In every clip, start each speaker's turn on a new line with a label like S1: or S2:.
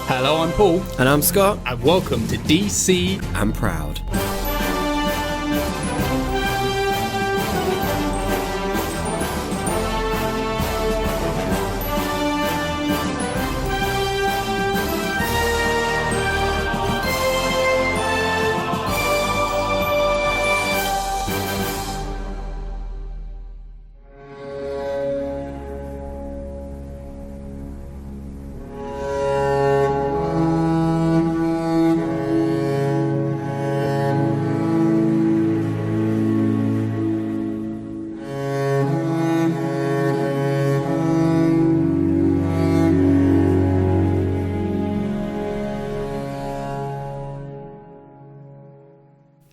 S1: Hello, I'm Paul.
S2: And I'm Scott.
S1: And welcome to DC
S2: I'm Proud.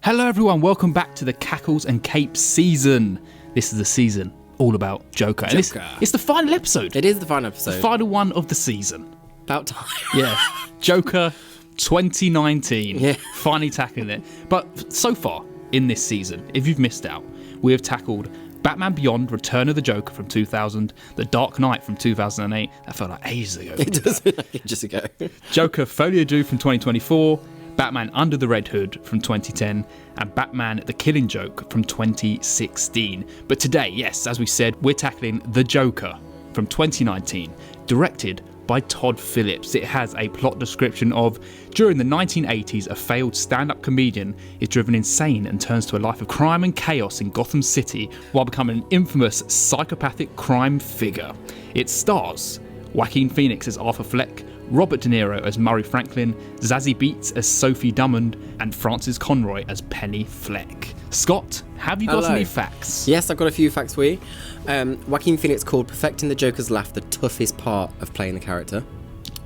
S1: Hello everyone, welcome back to the Cackles and Capes season. This is the season all about Joker. And it's the final episode.
S2: It is the final episode.
S1: The final one of the season.
S2: About time.
S1: Yeah. Joker 2019.
S2: Yeah.
S1: Finally tackling it. But so far in this season, if you've missed out, we have tackled Batman Beyond, Return of the Joker from 2000, The Dark Knight from 2008. That felt like ages ago.
S2: It does feel like ages ago.
S1: Joker Folie à Deux from 2024, Batman Under the Red Hood from 2010, and Batman The Killing Joke from 2016. But today, yes, as we said, we're tackling The Joker from 2019, directed by Todd Phillips. It has a plot description of, during the 1980s, a failed stand-up comedian is driven insane and turns to a life of crime and chaos in Gotham City while becoming an infamous psychopathic crime figure. It stars Joaquin Phoenix as Arthur Fleck, Robert De Niro as Murray Franklin, Zazie Beetz as Sophie Drummond, and Frances Conroy as Penny Fleck. Scott, have you got any facts?
S2: Yes, I've got a few facts for you. Joaquin Phoenix called perfecting the Joker's laugh the toughest part of playing the character.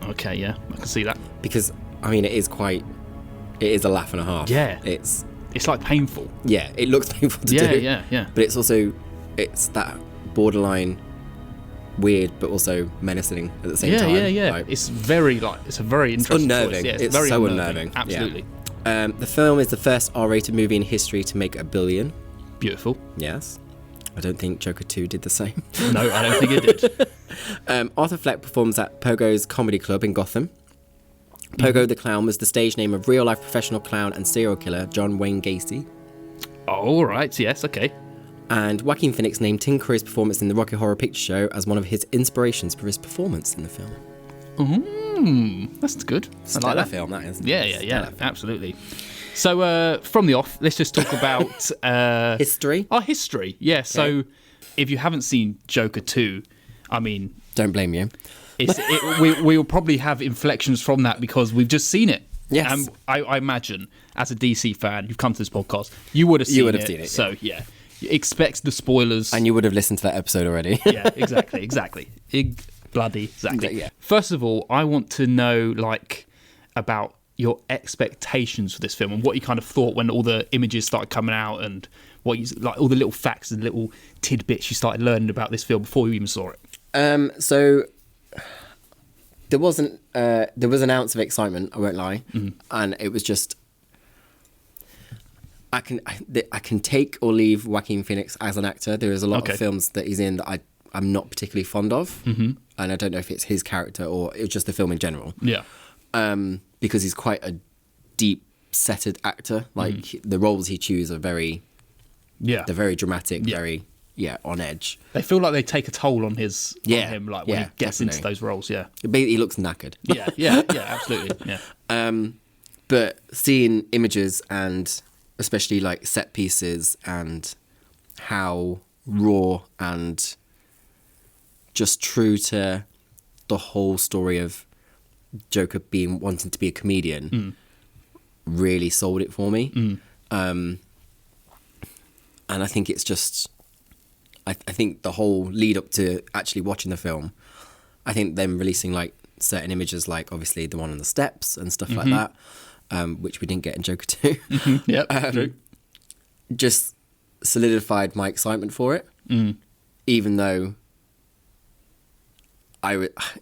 S1: Okay, yeah, I can see that.
S2: Because, I mean, it is a laugh and a half.
S1: Yeah.
S2: It's
S1: like painful.
S2: Yeah, it looks painful to do.
S1: Yeah.
S2: But it's that borderline weird but also menacing at the same time.
S1: Yeah.
S2: Like,
S1: it's a very interesting
S2: unnerving.
S1: choice. Yeah,
S2: it's
S1: very
S2: so unnerving.
S1: Absolutely.
S2: Yeah. The film is the first R-rated movie in history to make $1 billion.
S1: Beautiful.
S2: Yes. I don't think Joker 2 did the same.
S1: No, I don't think it did.
S2: Arthur Fleck performs at Pogo's Comedy Club in Gotham. Pogo the Clown was the stage name of real-life professional clown and serial killer John Wayne Gacy.
S1: Oh, all right. Yes, okay.
S2: And Joaquin Phoenix named Tim Curry's performance in the Rocky Horror Picture Show as one of his inspirations for his performance in the film.
S1: That's good.
S2: Stellar
S1: I like that
S2: film, that is.
S1: Yeah, absolutely. So, from the off, let's just talk about...
S2: history?
S1: Our history, yeah. Okay. So, if you haven't seen Joker 2, I mean...
S2: Don't blame you.
S1: We'll probably have inflections from that because we've just seen it.
S2: Yes.
S1: And I imagine, as a DC fan, you've come to this podcast, you would have seen it. So, yeah. Expect the spoilers.
S2: And you would have listened to that episode already.
S1: Yeah, exactly. Bloody exactly.
S2: Yeah.
S1: First of all, I want to know, about your expectations for this film and what you kind of thought when all the images started coming out and what you, all the little facts and little tidbits you started learning about this film before you even saw it.
S2: So there was an ounce of excitement, I won't lie. Mm-hmm. And it was just... I can take or leave Joaquin Phoenix as an actor. There is a lot of films that he's in that I'm not particularly fond of. Mm-hmm. And I don't know if it's his character or it's just the film in general.
S1: Yeah.
S2: Because he's quite a deep-setted actor. The roles he chooses are very... Yeah. They're very dramatic, very on edge.
S1: They feel like they take a toll on him, when he gets into those roles, yeah.
S2: He looks knackered.
S1: Yeah, absolutely, yeah.
S2: But seeing images and... especially set pieces and how raw and just true to the whole story of Joker wanting to be a comedian really sold it for me. And I think it's just, I think the whole lead up to actually watching the film, I think them releasing certain images, obviously the one on the steps and stuff like that, which we didn't get in Joker 2.
S1: Yep, true.
S2: Just solidified my excitement for it, even though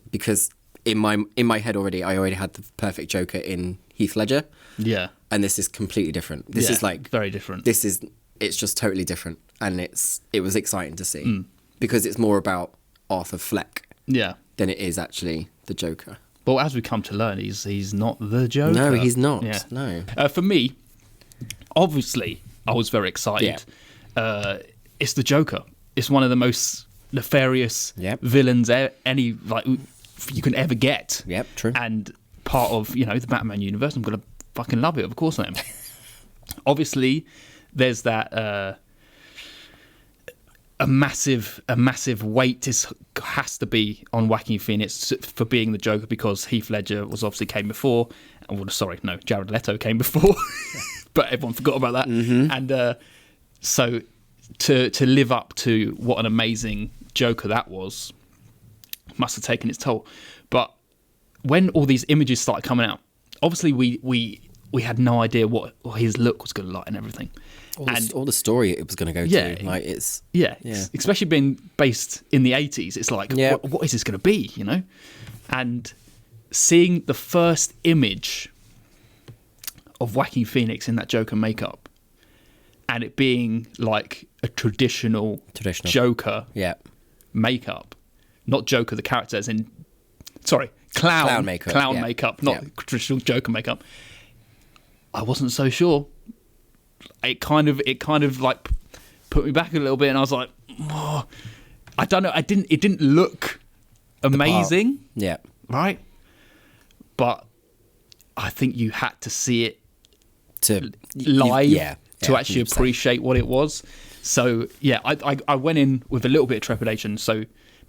S2: because in my head already, I already had the perfect Joker in Heath Ledger.
S1: Yeah.
S2: And this is completely different. This is
S1: very different.
S2: It's just totally different, and it was exciting to see because it's more about Arthur Fleck.
S1: Yeah.
S2: Than it is actually the Joker.
S1: Well, as we come to learn, he's not the Joker.
S2: No, he's not.
S1: Yeah.
S2: No.
S1: For me, obviously, I was very excited.
S2: Yeah.
S1: It's the Joker. It's one of the most nefarious
S2: Yep.
S1: villains you can ever get.
S2: Yep, true.
S1: And part of the Batman universe. I'm gonna fucking love it. Of course I am. Obviously, there's that a massive weight has to be on Joaquin Phoenix for being the Joker, because Heath Ledger came before. Jared Leto came before, but everyone forgot about that.
S2: Mm-hmm.
S1: And so to live up to what an amazing Joker that was must have taken its toll. But when all these images started coming out, obviously we had no idea what his look was going to look like and everything.
S2: All the story it was going to go to. Like, it's...
S1: Yeah. Especially being based in the 80s. It's like, what is this going to be, And seeing the first image of Joaquin Phoenix in that Joker makeup, and it being like a traditional Joker makeup, not Joker the character, as in, clown makeup, not traditional Joker makeup. I wasn't so sure. It kind of like put me back a little bit, and I was like, oh, I don't know. It didn't look amazing.
S2: Yeah.
S1: Right. But I think you had to see it live to actually
S2: 100%.
S1: appreciate what it was. So yeah, I went in with a little bit of trepidation,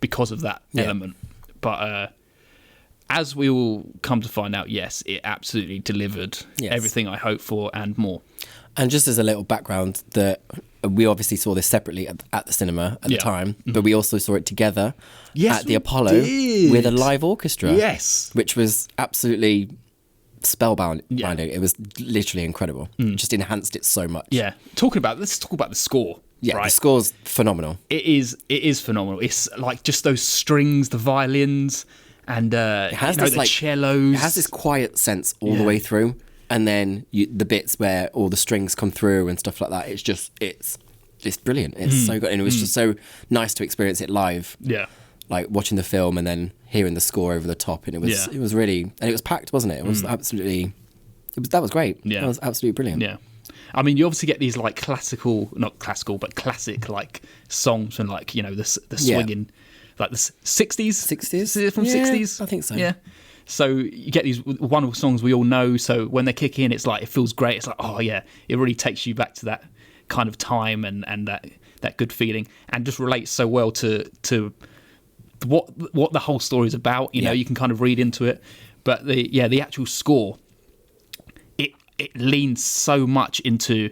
S1: because of that element. But as we will come to find out, yes, it absolutely delivered everything I hoped for and more.
S2: And just as a little background, that we obviously saw this separately at the cinema at the time, but we also saw it together at the Apollo with a live orchestra.
S1: Yes.
S2: Which was absolutely spellbinding. It was literally incredible. Just enhanced it so much.
S1: Yeah. Let's talk about the score.
S2: Yeah,
S1: right?
S2: The score's phenomenal.
S1: It is phenomenal. It's like just those strings, the violins, and it has the cellos.
S2: It has this quiet sense all the way through. And then the bits where all the strings come through and stuff like that, it's brilliant. It's so good. And it was just so nice to experience it live.
S1: Yeah.
S2: Like watching the film and then hearing the score over the top. And it was really, and it was packed, wasn't it? It was absolutely, that was great. Yeah. That was absolutely brilliant.
S1: Yeah. I mean, you obviously get these like classic like songs and like, the swinging, like the 60s.
S2: 60s?
S1: From 60s?
S2: I think so.
S1: Yeah. So you get these wonderful songs we all know. So when they kick in, it's like, it feels great. It's like, oh yeah, it really takes you back to that kind of time and that good feeling, and just relates so well to what the whole story is about. You can kind of read into it. But the actual score, it leans so much into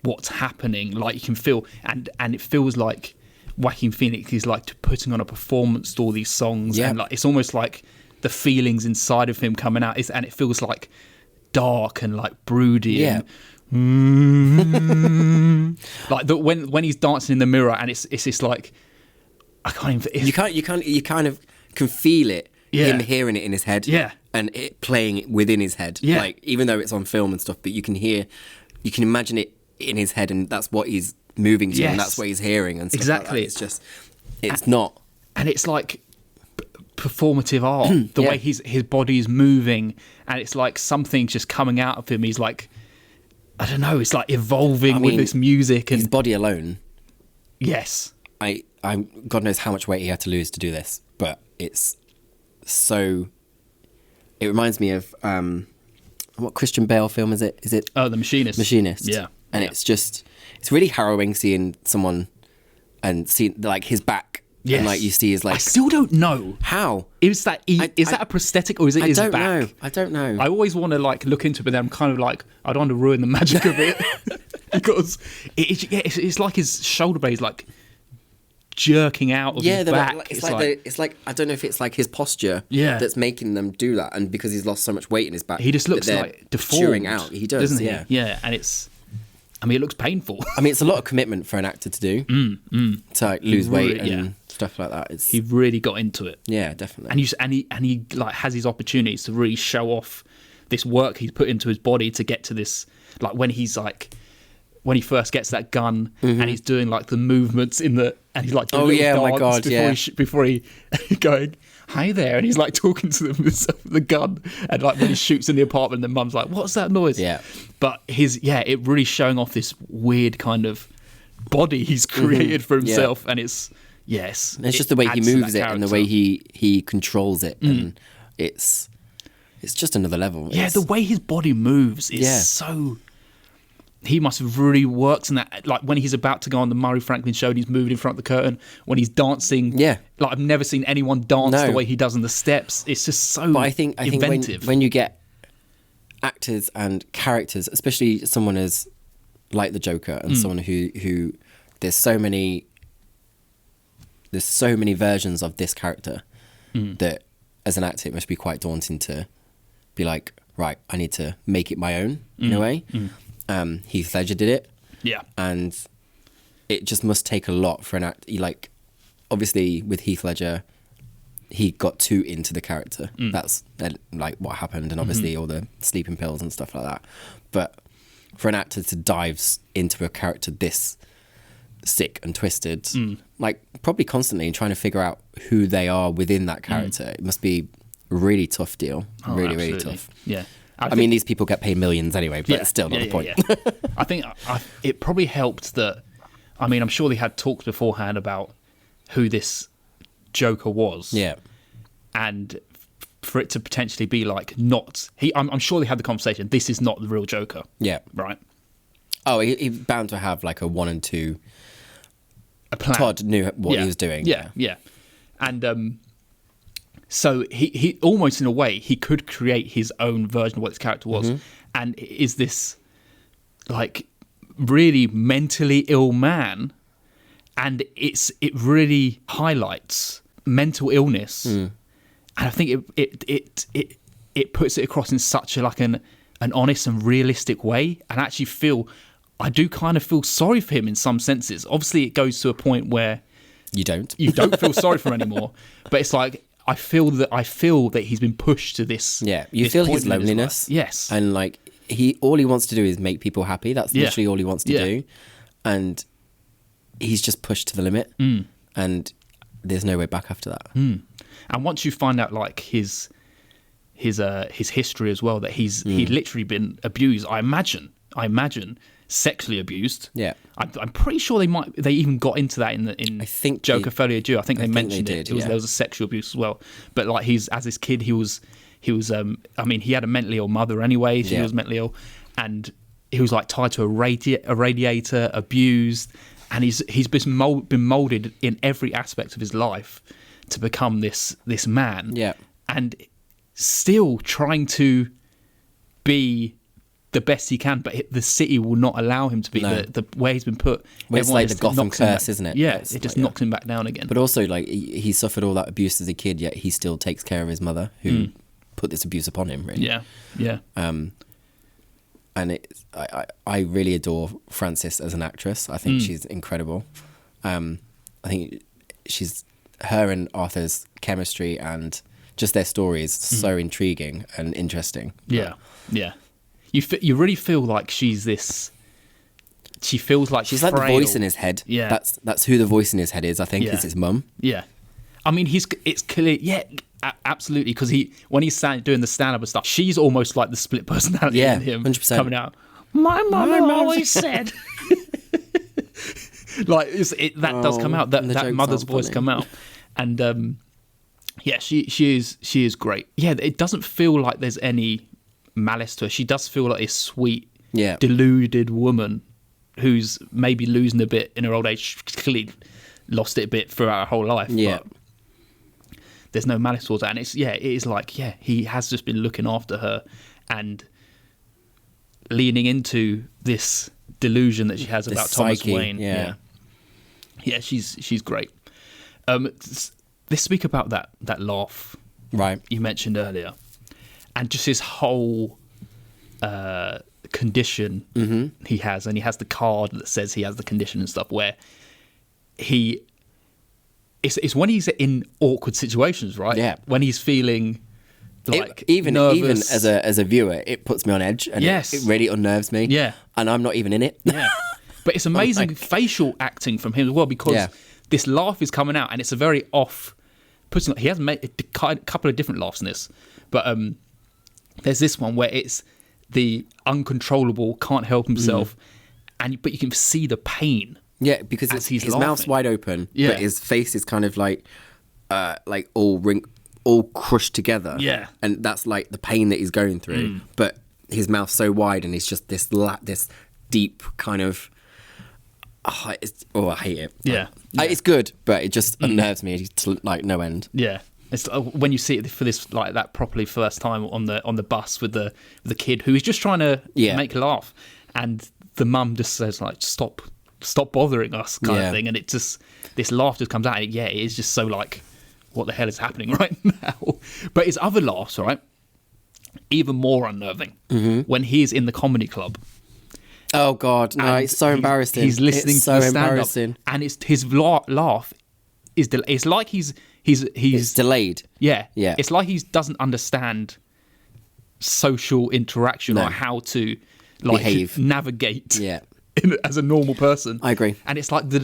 S1: what's happening. Like you can feel, and it feels like Joaquin Phoenix is like putting on a performance to all these songs, and like it's almost like the feelings inside of him coming out, and it feels like dark and like broody. And, like when he's dancing in the mirror, and it's just like I can't even.
S2: You kind of can feel it. Him hearing it in his head. Yeah. And it playing it within his head. Yeah. Like even though it's on film and stuff, but you can imagine it in his head, and that's what he's moving to, and that's what he's hearing and stuff.
S1: Exactly.
S2: Like that. It's not.
S1: And it's like performative art, the way his body is moving, and it's like something's just coming out of him. He's like, I don't know, it's like evolving with this music and
S2: his body alone.
S1: Yes.
S2: I'm God knows how much weight he had to lose to do this, but it's so. It reminds me of what Christian Bale film is it? Is it?
S1: Oh, The Machinist.
S2: Machinist.
S1: Yeah.
S2: And it's really harrowing seeing someone and seeing like his back.
S1: Yes.
S2: And like you see is like.
S1: I still don't know
S2: how
S1: is that a prosthetic or is it his back?
S2: I don't know.
S1: I always want to like look into it, but then I'm kind of like I don't want to ruin the magic of it because it's like his shoulder blade is like jerking out of his back.
S2: It's like I don't know if it's like his posture that's making them do that, and because he's lost so much weight in his back,
S1: he just looks like deformed
S2: out. He does,
S1: doesn't he? Yeah, and it looks painful.
S2: I mean, it's a lot of commitment for an actor to do to like, lose weight and stuff like that.
S1: He really got into it.
S2: Yeah, definitely.
S1: And he like has his opportunities to really show off this work he's put into his body to get to this. Like when he first gets that gun and he's doing like the movements and he's like doing dance before he going. "Hey there," and he's like talking to them with the gun, and like when he shoots in the apartment, the mum's like, "What's that noise?"
S2: Yeah.
S1: But it really showing off this weird kind of body he's created for himself, and it's
S2: just the way he moves it and the way he controls it, and it's just another level.
S1: The way his body moves is so. He must have really worked in that. Like when he's about to go on the Murray Franklin show and he's moving in front of the curtain, when he's dancing. Yeah. Like I've never seen anyone dance the way he does in the steps. It's just so
S2: But I think
S1: inventive.
S2: when you get actors and characters, especially someone as like the Joker and someone who there's so many versions of this character that as an actor it must be quite daunting to be like, right, I need to make it my own in a way. Heath Ledger did it. Yeah. And it just must take a lot for an actor. Like, obviously, with Heath Ledger, he got too into the character. That's like what happened, and obviously all the sleeping pills and stuff like that. But for an actor to dive into a character this sick and twisted, like probably constantly and trying to figure out who they are within that character, it must be a really tough deal. Really tough.
S1: Yeah.
S2: I mean, these people get paid millions anyway, but it's still not the point.
S1: I think it probably helped that, I mean, I'm sure they had talked beforehand about who this Joker was. Yeah. And for it to potentially be like I'm sure they had the conversation, this is not the real Joker. Yeah. Right?
S2: Oh, he's bound to have like a 1 and 2.
S1: A plan.
S2: Todd knew what he was doing.
S1: Yeah. And so he almost in a way he could create his own version of what this character was, and is this like really mentally ill man, and it really highlights mental illness, and I think it puts it across in such an honest and realistic way, and I do kind of feel sorry for him in some senses. Obviously, it goes to a point where you don't feel sorry for him anymore, but it's like. I feel that he's been pushed to this. Yeah,
S2: you feel his loneliness.
S1: Yes,
S2: and like all he wants to do is make people happy. That's literally all he wants to do, and he's just pushed to the limit, and there's no way back after that. And
S1: once you find out like his history as well, that he's literally been abused. I imagine sexually abused. Yeah, I'm pretty sure they even got into that in I think Joker Folie à Deux. I think they mentioned it. There was a sexual abuse as well. But like as this kid, he was. I mean, he had a mentally ill mother anyway. She was mentally ill, and he was like tied to a radiator, abused, and he's been molded in every aspect of his life to become this man. Yeah, and still trying to be the best he can, but the city will not allow him to be. The way he's been put.
S2: Well, it's like the Gotham curse, isn't it?
S1: Yeah, it just knocks him back down again.
S2: But also, like he suffered all that abuse as a kid, yet he still takes care of his mother, who put this abuse upon him. Really.
S1: Yeah.
S2: And I really adore Frances as an actress. I think she's incredible. I think her and Arthur's chemistry and just their stories so intriguing and interesting.
S1: Yeah. You really feel like she's this. She feels like
S2: she's like the voice in his head. Yeah, that's who the voice in his head is. I think is his mum.
S1: Yeah, I mean it's clear. Yeah, absolutely. Because when he's doing the stand up and stuff, she's almost like the split personality in him 100%. Coming out. My mother always said. Like that does come out. That mother's voice come out, and she is great. Yeah, it doesn't feel like there's any malice to her. She does feel like a sweet, deluded woman who's maybe losing a bit in her old age. She's clearly lost it a bit throughout her whole life. Yeah, but there's no malice towards her, and it is like he has just been looking after her and leaning into this delusion that she has about Thomas Wayne. Yeah, she's great. Let's speak about that laugh you mentioned earlier. And just his whole condition he has, and he has the card that says he has the condition and stuff. Where it's when he's in awkward situations, right? Yeah, when he's feeling like nervous.
S2: Even as a viewer, it puts me on edge, and it really unnerves me. Yeah, and I'm not even in it.
S1: Yeah, but it's amazing facial acting from him as well, because this laugh is coming out, and it's a very off putting. He has made a couple of different laughs in this, but there's this one where it's the uncontrollable, can't help himself, but you can see the pain.
S2: Yeah, because his mouth's wide open, but his face is kind of like all crushed together.
S1: Yeah,
S2: and that's like the pain that he's going through. But his mouth's so wide, and he's just this deep kind of. I hate it.
S1: Yeah,
S2: it's good, but it just unnerves me to like no end.
S1: Yeah. It's when you see it for this like that properly first time on the bus with the kid who is just trying to make a laugh, and the mum just says like stop bothering us kind of thing, and it just this laugh just comes out. And it is just so like what the hell is happening right now? But his other laughs, right, even more unnerving when he's in the comedy club.
S2: Oh God, no! It's so embarrassing.
S1: He's listening to the stand-up, and his laugh is it's like he's
S2: delayed.
S1: Yeah. It's like he doesn't understand social interaction or how to behave, navigate.
S2: Yeah.
S1: As a normal person.
S2: I agree.
S1: And it's like the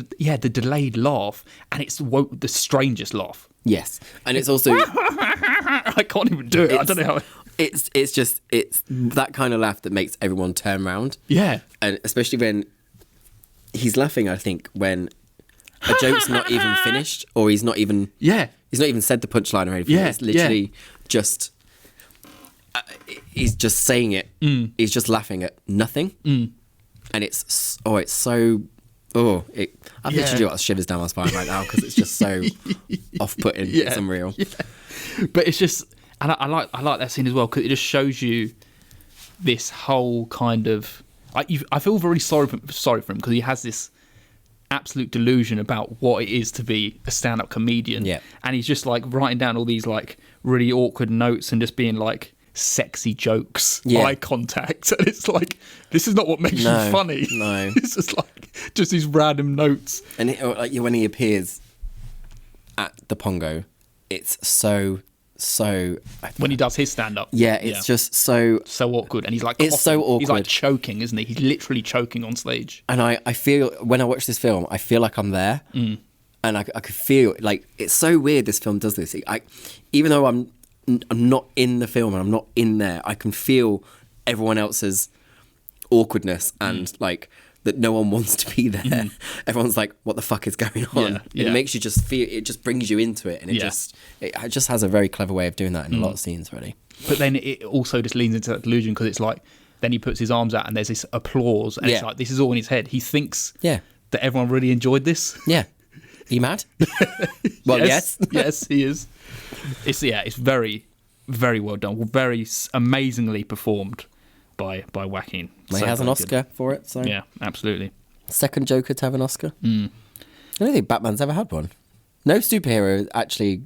S1: delayed laugh, and it's the strangest laugh.
S2: Yes, and it's also
S1: I can't even do it. I don't know how.
S2: It's that kind of laugh that makes everyone turn around.
S1: Yeah,
S2: and especially when he's laughing. I think when a joke's not even finished, or he's not even said the punchline or anything. It's literally just he's just saying it. He's just laughing at nothing, and it's so. I've literally got shivers down my spine right now because it's just so off-putting. It's unreal. Yeah.
S1: But it's just, and I like that scene as well because it just shows you this whole kind of. I feel very sorry for him because he has this absolute delusion about what it is to be a stand-up comedian. Yeah. And he's just like writing down all these like really awkward notes and just being like sexy jokes, eye contact, and it's like this is not what makes you funny. No, it's just like just these random notes.
S2: And when he appears at the Pongo, it's so
S1: when he does his stand-up.
S2: It's just so
S1: awkward, and he's like
S2: it's
S1: coughing.
S2: so awkward.
S1: He's like choking, isn't he? He's literally choking on stage.
S2: And I feel when I watch this film, I feel like I'm there, and I could feel like it's so weird. This film does this. Even though I'm not in the film and I'm not in there, I can feel everyone else's awkwardness and like that no one wants to be there. Everyone's like, what the fuck is going on? It makes you just feel, it just brings you into it, and it just has a very clever way of doing that in a lot of scenes, really.
S1: But then it also just leans into that delusion because it's like then he puts his arms out and there's this applause, and it's like this is all in his head. He thinks that everyone really enjoyed this.
S2: Are you mad? Well, yes.
S1: Yes, he is. It's very, very well done. Very amazingly performed by Joaquin.
S2: He has an Oscar for it. So
S1: yeah, absolutely.
S2: Second Joker to have an Oscar. I don't think Batman's ever had one. No superhero actually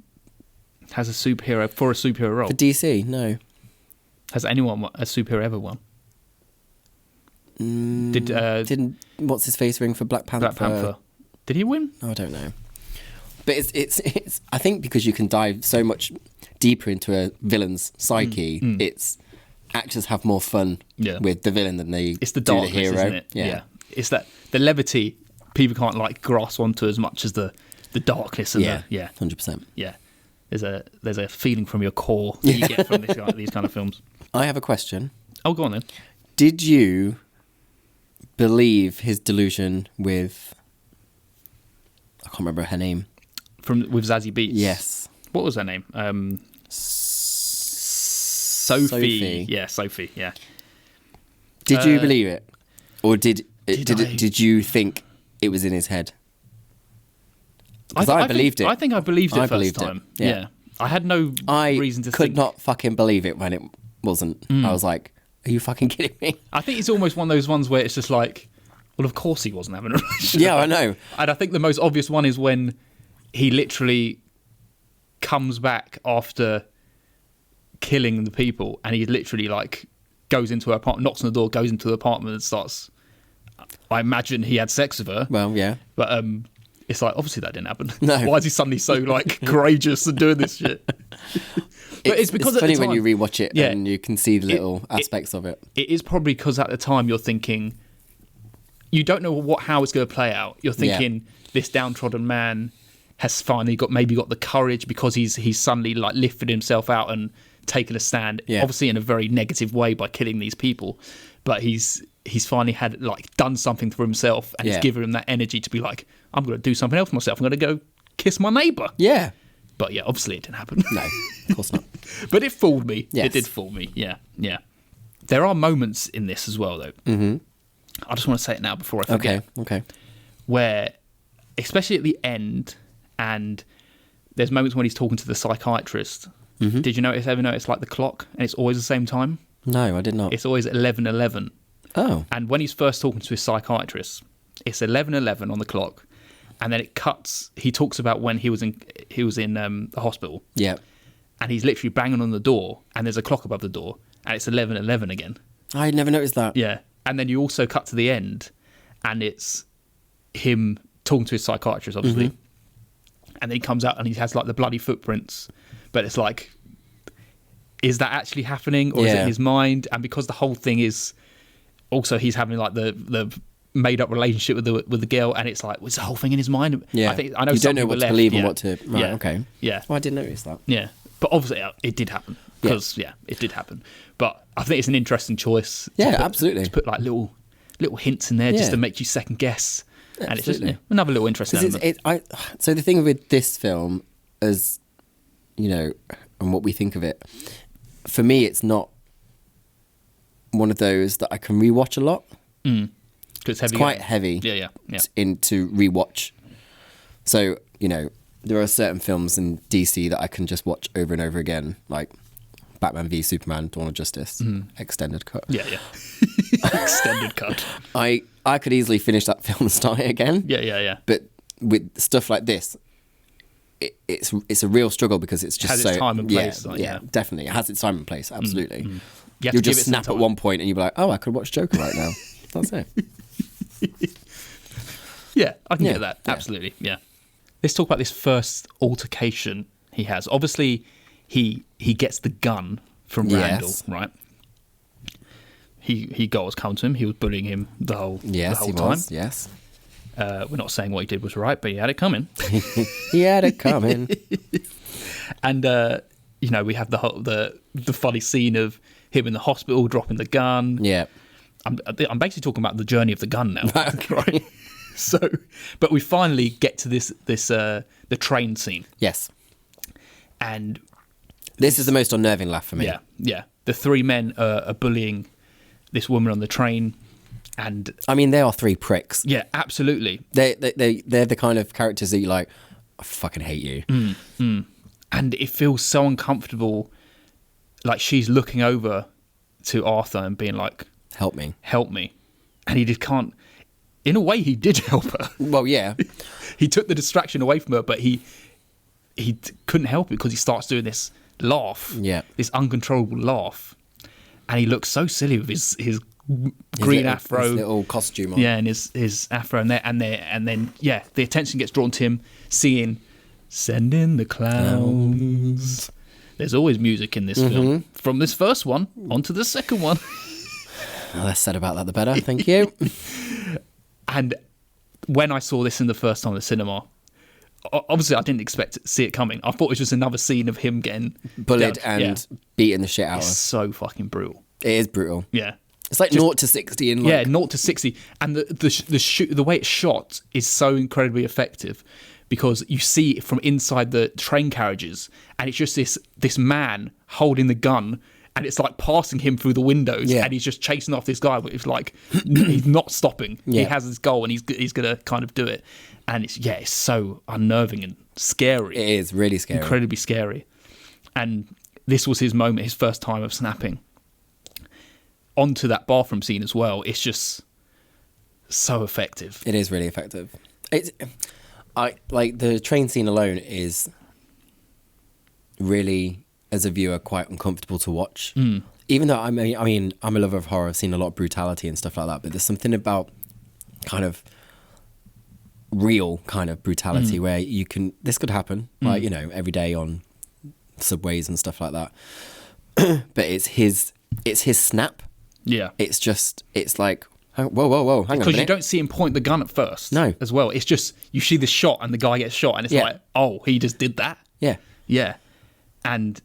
S1: has a superhero role
S2: for DC. No.
S1: Has anyone a superhero ever won?
S2: Didn't what's his face ring for Black Panther?
S1: Did he win?
S2: No, I don't know. But it's I think because you can dive so much deeper into a villain's psyche, it's actors have more fun with the villain than they
S1: it's the
S2: do
S1: darkness,
S2: the hero.
S1: Isn't it? Yeah. It's that the levity people can't like grasp onto as much as the darkness and
S2: 100%.
S1: Yeah. There's a feeling from your core that you get from these kind of films.
S2: I have a question.
S1: Oh, go on then.
S2: Did you believe his delusion with I can't remember her name.
S1: With Zazie Beetz?
S2: Yes.
S1: What was her name? Sophie. Yeah, Sophie, yeah.
S2: Did you believe it? Or did you think it was in his head? Because I believed it.
S1: I think I believed it first time. Yeah. I had no reason to think...
S2: I could not fucking believe it when it wasn't. I was like, are you fucking kidding me?
S1: I think it's almost one of those ones where it's just like, well, of course he wasn't having a relationship.
S2: Yeah, I know.
S1: And I think the most obvious one is when he literally comes back after killing the people, and he literally like goes into her apartment, knocks on the door, goes into the apartment and starts. I imagine he had sex with her.
S2: Well, yeah,
S1: but it's like obviously that didn't happen.
S2: No.
S1: Why is he suddenly so like courageous and doing this shit? But it's because
S2: it's funny
S1: at the time,
S2: when you rewatch it and you can see the little aspects of it.
S1: It is probably because at the time you're thinking you don't know how it's going to play out. You're thinking this downtrodden man has finally got the courage because he's suddenly like lifted himself out and taken a stand, obviously in a very negative way by killing these people, but he's finally had like done something for himself, and it's given him that energy to be like, I'm going to do something else for myself. I'm going to go kiss my neighbour.
S2: Yeah.
S1: But yeah, obviously it didn't happen.
S2: No, of course not.
S1: But it fooled me.
S2: Yes.
S1: It did fool me. Yeah, yeah. There are moments in this as well, though. Mm-hmm. I just want to say it now before I forget.
S2: Okay.
S1: Where, especially at the end, and there's moments when he's talking to the psychiatrist. Mm-hmm. Did you ever notice like the clock, and it's always the same time?
S2: No, I did not.
S1: It's always 11:11.
S2: Oh.
S1: And when he's first talking to his psychiatrist, it's 11:11 on the clock, and then it cuts. He talks about when he was in the hospital.
S2: Yeah.
S1: And he's literally banging on the door, and there's a clock above the door, and it's 11:11 again.
S2: I never noticed that.
S1: Yeah. And then you also cut to the end, and it's him talking to his psychiatrist, obviously. Mm-hmm. And then he comes out and he has like the bloody footprints, but it's like, is that actually happening, or is it in his mind? And because the whole thing is also he's having like the made up relationship with the girl, and it's like, was the whole thing in his mind?
S2: Yeah.
S1: I know
S2: you don't know what to believe and what to. Right.
S1: Yeah.
S2: Okay.
S1: Yeah.
S2: Oh, I didn't notice that.
S1: Yeah. But obviously it did happen because it did happen. But I think it's an interesting choice.
S2: Absolutely.
S1: To put like little hints in there just to make you second guess.
S2: Absolutely.
S1: And it's just another little interesting element.
S2: So the thing with this film, as you know, and what we think of it, for me, it's not one of those that I can rewatch a lot.
S1: Mm. It's heavy.
S2: It's quite heavy.
S1: Yeah.
S2: To rewatch. So there are certain films in DC that I can just watch over and over again, like Batman v Superman: Dawn of Justice, extended cut.
S1: Yeah. Extended cut.
S2: I could easily finish that film and start it again.
S1: Yeah.
S2: But with stuff like this, it's a real struggle because it's just
S1: has
S2: so
S1: its time and place.
S2: Definitely, it has its time and place. Absolutely.
S1: Mm.
S2: You'll just snap at one point and you'll be like, oh, I could watch Joker right now. That's it.
S1: Yeah, I can get that. Absolutely. Yeah. Let's talk about this first altercation he has. Obviously, he gets the gun from Randall, right? He got what's come to him. He was bullying him the whole time.
S2: Yes.
S1: We're not saying what he did was right, but he had it coming.
S2: He had it coming.
S1: And we have the funny scene of him in the hospital dropping the gun.
S2: Yeah.
S1: I'm basically talking about the journey of the gun now, right? So, but we finally get to the train scene.
S2: Yes.
S1: And
S2: this is the most unnerving laugh for me.
S1: Yeah. The three men are bullying this woman on the train, and
S2: I mean, they are three pricks.
S1: Yeah, absolutely.
S2: They're the kind of characters that you like, I fucking hate you.
S1: And it feels so uncomfortable. Like she's looking over to Arthur and being like, help me. And he just can't. In a way, he did help her.
S2: Well, yeah.
S1: He took the distraction away from her, but he couldn't help it because he starts doing this laugh.
S2: Yeah.
S1: This uncontrollable laugh. And he looks so silly with his green afro.
S2: His little costume on.
S1: Yeah, and his afro. And then the attention gets drawn to him singing, Send in the Clowns. There's always music in this film. From this first one onto the second one.
S2: The less said about that, the better. Thank you.
S1: And when I saw this in the first time at the cinema, obviously I didn't expect to see it coming. I thought it was just another scene of him getting
S2: bullied and beating the shit out of.
S1: It's so fucking brutal.
S2: It is brutal.
S1: Yeah.
S2: It's like 0 to 60 in like...
S1: Yeah, 0 to 60. And the way it's shot is so incredibly effective because you see it from inside the train carriages and it's just this man holding the gun and it's like passing him through the windows and he's just chasing off this guy, but it's like he's not stopping. Yeah. He has his goal and he's going to kind of do it. And it's so unnerving and scary.
S2: It is really scary.
S1: Incredibly scary. And this was his moment, his first time of snapping. Onto that bathroom scene as well. It's just so effective.
S2: It is really effective. I like the train scene alone is really, as a viewer, quite uncomfortable to watch. Even though I mean I'm a lover of horror, I've seen a lot of brutality and stuff like that, but there's something about kind of real kind of brutality where this could happen, like every day on subways and stuff like that. But it's his snap.
S1: Yeah.
S2: It's like Whoa, hang on a
S1: Because
S2: minute.
S1: you don't see him point the gun at first.
S2: No.
S1: As well. It's just, you see the shot and the guy gets shot and it's like, oh, he just did that?
S2: Yeah.
S1: Yeah. And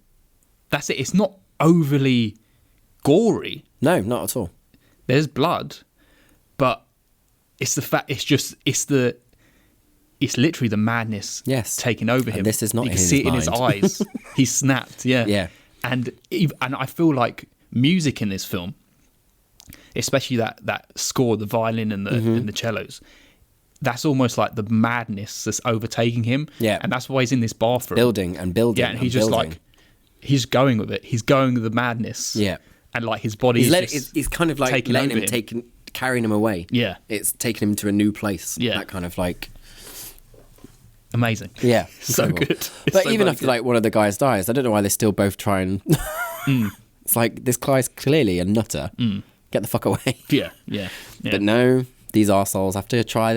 S1: that's it. It's not overly gory.
S2: No, not at all.
S1: There's blood, but it's the fact, it's literally the madness taking over him.
S2: And this is not
S1: you
S2: in
S1: can
S2: his
S1: see it in
S2: mind.
S1: his eyes. He's snapped, yeah.
S2: Yeah.
S1: And I feel like music in this film, especially that score, the violin and the cellos, that's almost like the madness that's overtaking him.
S2: Yeah.
S1: And that's why he's in this bathroom.
S2: Building and building.
S1: Yeah, and he's just like, he's going with it. He's going with the madness.
S2: Yeah.
S1: And like his body
S2: he's kind of like letting him, carrying him away.
S1: Yeah.
S2: It's taking him to a new place.
S1: Yeah.
S2: That kind of like...
S1: Amazing.
S2: Yeah.
S1: So
S2: incredible.
S1: good. It's
S2: But
S1: so
S2: even
S1: bloody
S2: after
S1: good.
S2: like one of the guys dies, I don't know why they still both try and... It's like, this guy's clearly a nutter. Get the fuck away.
S1: Yeah.
S2: But no, these arseholes have to try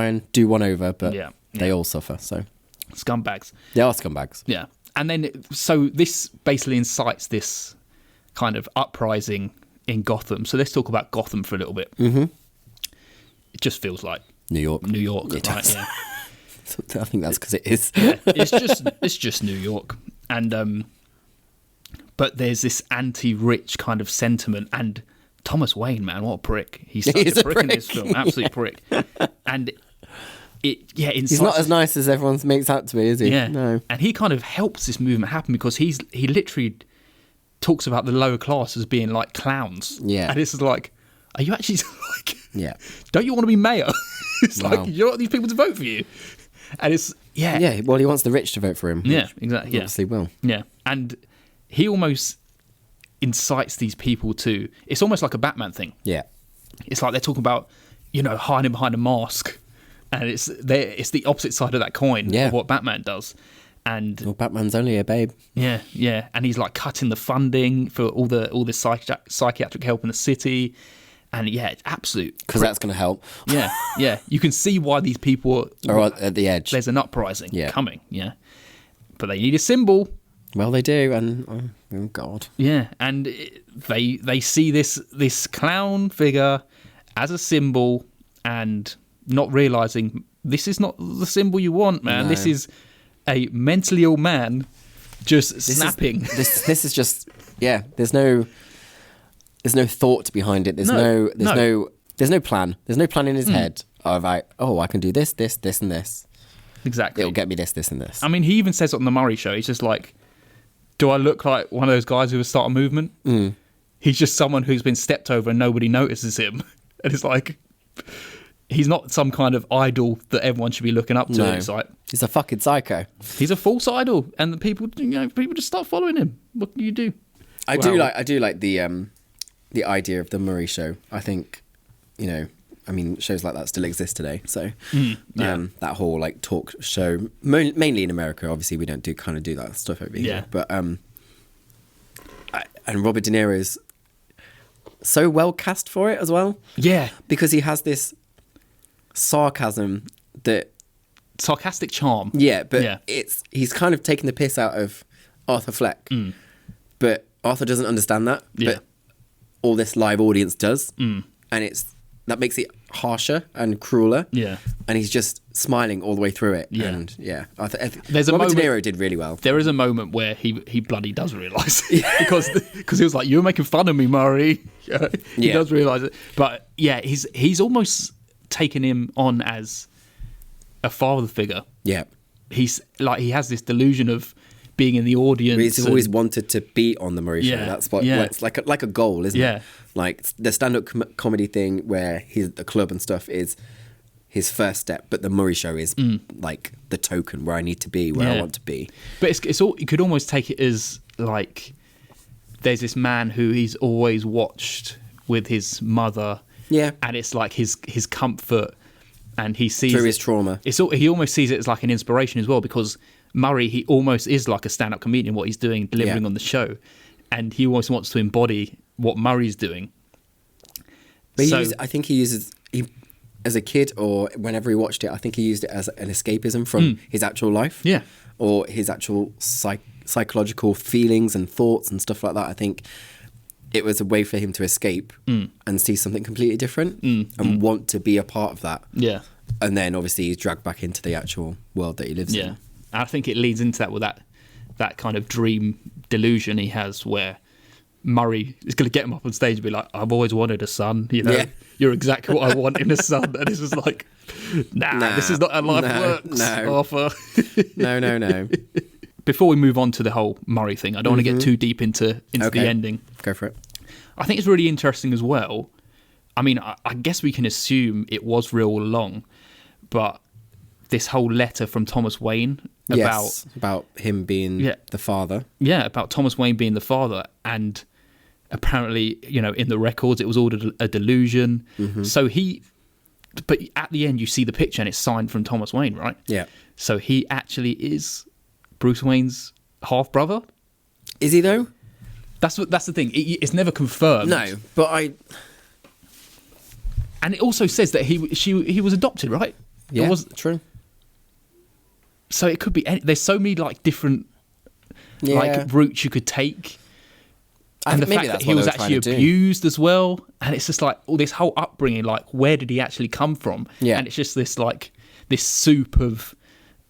S2: and do one over, but
S1: Yeah.
S2: they all suffer, so...
S1: Scumbags.
S2: They are scumbags.
S1: Yeah. And then, so this basically incites this kind of uprising in Gotham. So let's talk about Gotham for a little bit. Mm-hmm. It just feels like
S2: New York.
S1: right?
S2: does.
S1: Yeah.
S2: I think that's because it is.
S1: Yeah. It's just New York. And but there's this anti-rich kind of sentiment. And Thomas Wayne, man, what a prick! He's such
S2: He's
S1: a
S2: a
S1: prick in
S2: prick.
S1: this film, absolute prick. And
S2: He's not as nice as everyone makes out to be, is he?
S1: Yeah.
S2: No.
S1: And he kind of helps this movement happen because he literally talks about the lower class as being like clowns.
S2: Yeah.
S1: And it's like, are you actually like,
S2: Yeah.
S1: don't you want to be mayor? It's
S2: Wow.
S1: like, you don't want these people to vote for you. And it's, yeah.
S2: Yeah, well, he wants the rich to vote for him.
S1: Yeah,
S2: which
S1: exactly. Yeah.
S2: Obviously will.
S1: Yeah. And he almost incites these people to, it's almost like a Batman thing.
S2: Yeah.
S1: It's like they're talking about, hiding behind a mask. And it's the opposite side of that coin
S2: Yeah.
S1: of what Batman does. And
S2: Well, Batman's only a babe.
S1: yeah, and he's like cutting the funding for all the psychiatric help in the city, and yeah, it's absolute.
S2: Because that's going to help.
S1: Yeah, you can see why these people
S2: Or at the edge.
S1: there's an uprising
S2: Yeah.
S1: coming, yeah, but they need a symbol,
S2: Well, they do, and oh God.
S1: yeah, and they see this clown figure as a symbol, and not realizing this is not the symbol you want, man.
S2: No.
S1: This is a mentally ill man just snapping.
S2: This is just There's no thought behind it. There's no plan. There's no plan in his head of like, oh, I can do this, and this.
S1: Exactly.
S2: It'll get me this, and this.
S1: I mean, he even says it on the Murray show. He's just like, do I look like one of those guys who would start a movement? He's just someone who's been stepped over and nobody notices him. And it's like, he's not some kind of idol that everyone should be looking up to.
S2: No.
S1: It's like,
S2: He's a fucking psycho.
S1: he's a false idol. And the people just start following him. What can you do?
S2: I do like the idea of the Murray show. I think, shows like that still exist today. So that whole like talk show, mainly in America. Obviously, we don't do that stuff over here.
S1: Yeah.
S2: But and Robert De Niro's so well cast for it as well.
S1: Yeah.
S2: Because he has this sarcasm that
S1: Sarcastic charm.
S2: but he's kind of taking the piss out of Arthur Fleck. But Arthur doesn't understand that.
S1: Yeah.
S2: But all this live audience does. And that makes it harsher and crueler.
S1: Yeah.
S2: And he's just smiling all the way through it.
S1: Yeah.
S2: And
S1: There's a
S2: Robert
S1: moment-
S2: De Niro did really well.
S1: There is a moment where he bloody does realise because he was like, "You were making fun of me, Murray." He does realise it, but yeah, he's almost taken him on as a father figure.
S2: Yeah.
S1: He's like, he has this delusion of being in the audience.
S2: He's always wanted to be on the Murray Show.
S1: Yeah,
S2: That's what
S1: yeah.
S2: it's like a goal, isn't
S1: Yeah.
S2: it? Like the stand-up comedy thing where he's at the club and stuff is his first step, but the Murray Show is like the token where I need to be, where I want to be.
S1: But it's all, you could almost take it as like, there's this man who he's always watched with his mother.
S2: Yeah.
S1: And it's like his comfort, and he sees
S2: Through his trauma.
S1: He almost sees it as like an inspiration as well, because Murray, he almost is like a stand-up comedian, what he's doing, delivering on the show, and he always wants to embody what Murray's doing.
S2: But I think he uses as a kid or whenever he watched it, I think he used it as an escapism from his actual life.
S1: Yeah.
S2: Or his actual psychological feelings and thoughts and stuff like that. I think it was a way for him to escape and see something completely different and want to be a part of that.
S1: Yeah.
S2: And then obviously he's dragged back into the actual world that he lives in.
S1: And I think it leads into that with that kind of dream delusion he has where Murray is going to get him up on stage and be like, I've always wanted a son, you know, you're exactly what I want in a son. And this is like, nah, this is not how life works, Arthur.
S2: No.
S1: Before we move on to the whole Murray thing, I don't want to get too deep into the ending.
S2: Go for it.
S1: I think it's really interesting as well. I mean, I guess we can assume it was real all along, but this whole letter from Thomas Wayne
S2: about him being the father. Yeah,
S1: about Thomas Wayne being the father, and apparently, you know, in the records it was all a delusion. So but at the end you see the picture and it's signed from Thomas Wayne, right?
S2: Yeah. So
S1: he actually is Bruce Wayne's half brother.
S2: Is he though?
S1: That's the thing. It's never confirmed.
S2: No, but
S1: and it also says that he was adopted, right?
S2: Yeah, true.
S1: So it could be. There's so many like different like routes you could take, and the fact that he was actually abused as well, and it's just like all this whole upbringing. Like, where did he actually come from?
S2: Yeah,
S1: and it's just this soup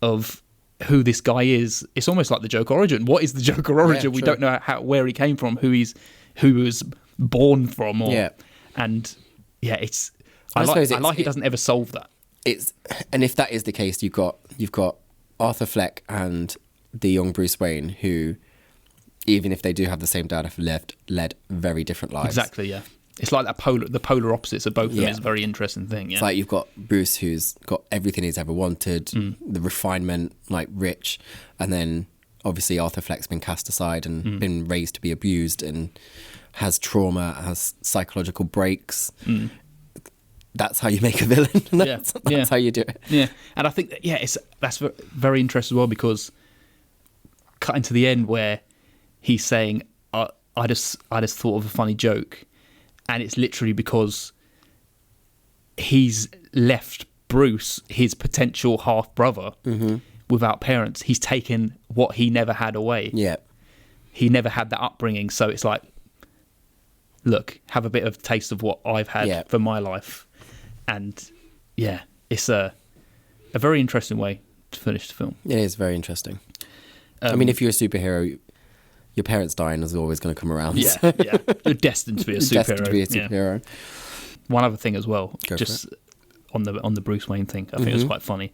S1: of who this guy is. It's almost like the Joker origin. What is the Joker origin? We don't know where he came from, who he was born from, and it's. I like it doesn't ever solve that.
S2: And if that is the case, you've got Arthur Fleck and the young Bruce Wayne, who, even if they do have the same dad, have led very different lives.
S1: Exactly, yeah. It's like the polar opposites of both of them is a very interesting thing. Yeah.
S2: It's like you've got Bruce, who's got everything he's ever wanted, the refinement, like rich, and then obviously Arthur Fleck's been cast aside and been raised to be abused and has trauma, has psychological breaks. That's how you make a villain. That's how you do it.
S1: Yeah, and I think that's very interesting as well, because cutting to the end where he's saying, "I just thought of a funny joke," and it's literally because he's left Bruce, his potential half brother, without parents. He's taken what he never had away.
S2: Yeah,
S1: he never had that upbringing, so it's like, look, have a bit of taste of what I've had for my life. And it's a very interesting way to finish the film.
S2: It is very interesting. I mean, if you're a superhero, your parents dying is always going to come around.
S1: Yeah. You're destined to be a superhero. One other thing as well, just on the Bruce Wayne thing, I think it was quite funny.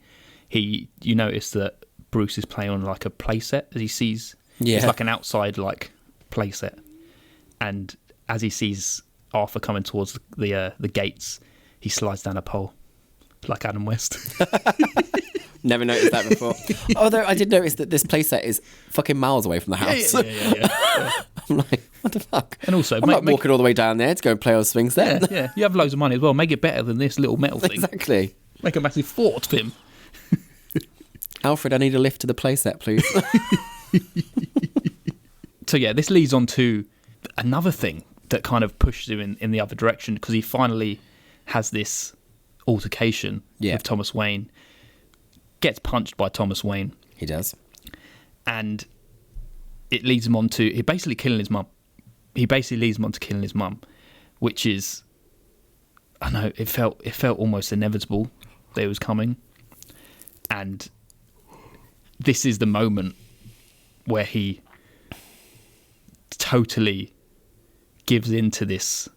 S1: You notice that Bruce is playing on like a playset as he sees. Yeah. It's like an outside like playset, and as he sees Arthur coming towards the gates, he slides down a pole, like Adam West.
S2: Never noticed that before. Although I did notice that this playset is fucking miles away from the house.
S1: Yeah.
S2: I'm like, what the fuck?
S1: And also,
S2: I'm not walking all the way down there to go and play on swings there.
S1: Yeah. You have loads of money as well. Make it better than this little metal thing.
S2: Exactly.
S1: Make a massive fort, Tim.
S2: Alfred, I need a lift to the playset, please.
S1: So this leads on to another thing that kind of pushes him in the other direction, because he finally has this altercation with Thomas Wayne, gets punched by Thomas Wayne.
S2: He does.
S1: And it leads him on to basically killing his mum. He basically leads him on to killing his mum, which is, I know, it felt almost inevitable that it was coming. And this is the moment where he totally gives into this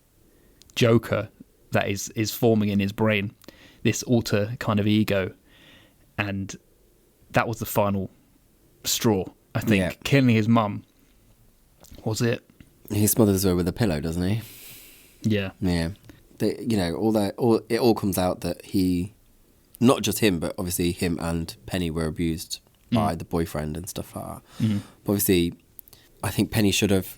S1: Joker that is forming in his brain, this alter kind of ego, and that was the final straw, I think. Yeah. Killing his mum was it.
S2: He smothers her with a pillow, doesn't he?
S1: Yeah.
S2: It all comes out that he, not just him, but obviously him and Penny were abused by the boyfriend and stuff like that. But obviously, I think Penny should have,